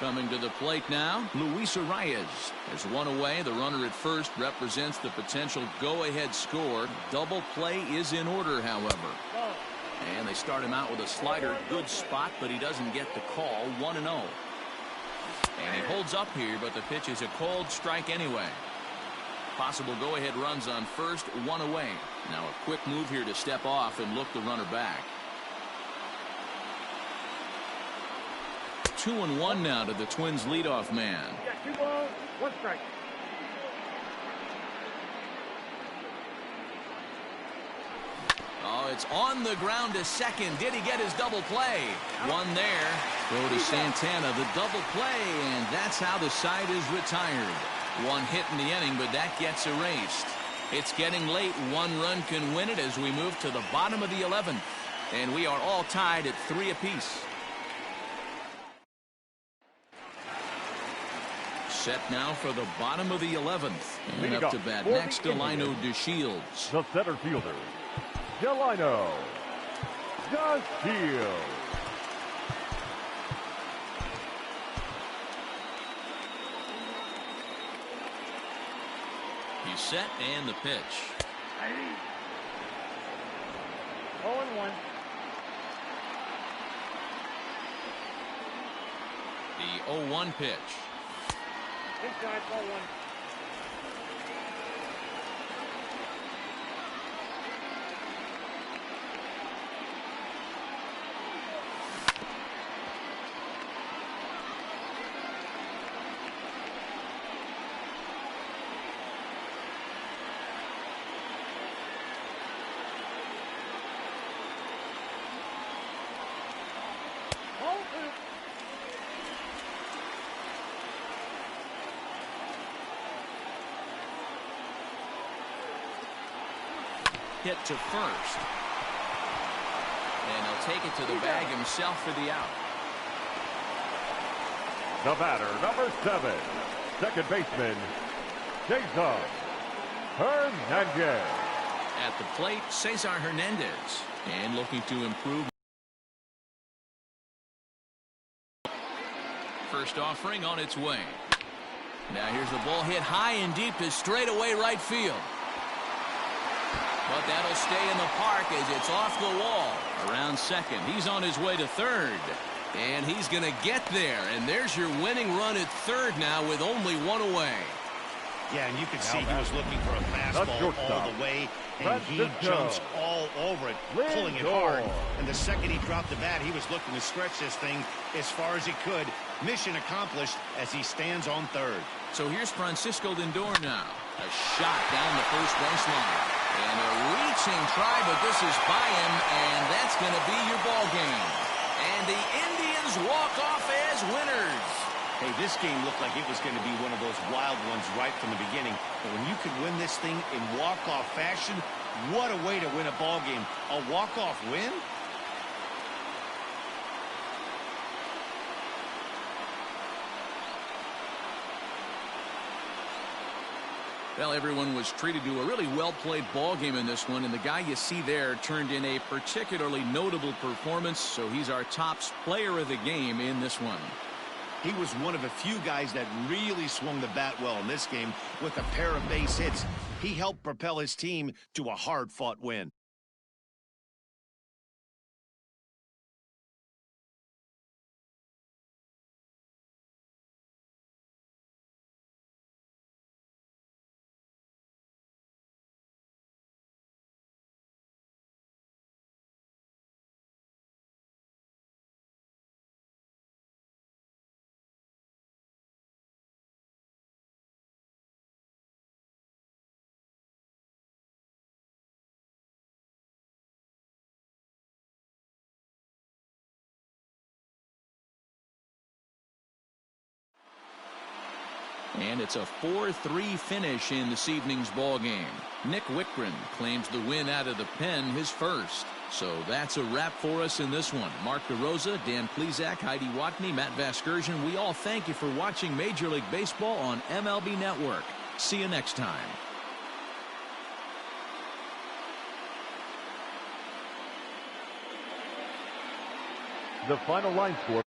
Coming to the plate now, Luis Arias has 1 away. The runner at first represents the potential go-ahead score. Double play is in order, however. And they start him out with a slider. Good spot, but he doesn't get the call. 1-0. And he holds up here, but the pitch is a cold strike anyway. Possible go-ahead runs on first, 1 away. Now a quick move here to step off and look the runner back. 2-1 now to the Twins leadoff man. You got 2 balls, 1 strike. Oh, it's on the ground to second. Did he get his double play? One there. Throw to Santana, the double play, and that's how the side is retired. One hit in the inning, but that gets erased. It's getting late. One run can win it as we move to the bottom of the 11th. And we are all tied at 3 apiece. Set now for the bottom of the 11th. And up to bat next, Delino DeShields. The center fielder, Delino DeShields. He's set and the pitch. 0-1. The 0-1 pitch. Inside, 0-1. Hit to first. And he'll take it to the bag himself for the out. The batter, number 7, second baseman, Cesar Hernandez. At the plate, Cesar Hernandez. And looking to improve. First offering on its way. Now here's the ball hit high and deep to straightaway right field. But that'll stay in the park as it's off the wall. Around second. He's on his way to third. And he's going to get there. And there's your winning run at third now with only one away. Yeah, and you could see he was looking for a fastball all the way, and he jumps all over it, pulling it hard. And the second he dropped the bat, he was looking to stretch this thing as far as he could. Mission accomplished as he stands on third. So here's Francisco Lindor now. A shot down the first baseline. And a reaching try, but this is by him, and that's going to be your ball game. And the Indians walk off as winners. Hey, this game looked like it was going to be one of those wild ones right from the beginning. But when you can win this thing in walk-off fashion, what a way to win a ball game. A walk-off win? Well, everyone was treated to a really well-played ball game in this one, and the guy you see there turned in a particularly notable performance, so he's our top player of the game in this one. He was one of a few guys that really swung the bat well in this game with a pair of base hits. He helped propel his team to a hard-fought win. And it's a 4-3 finish in this evening's ball game. Nick Wickren claims the win out of the pen, his first. So that's a wrap for us in this one. Mark DeRosa, Dan Plesac, Heidi Watney, Matt Vasgersian. We all thank you for watching Major League Baseball on MLB Network. See you next time. The final line score.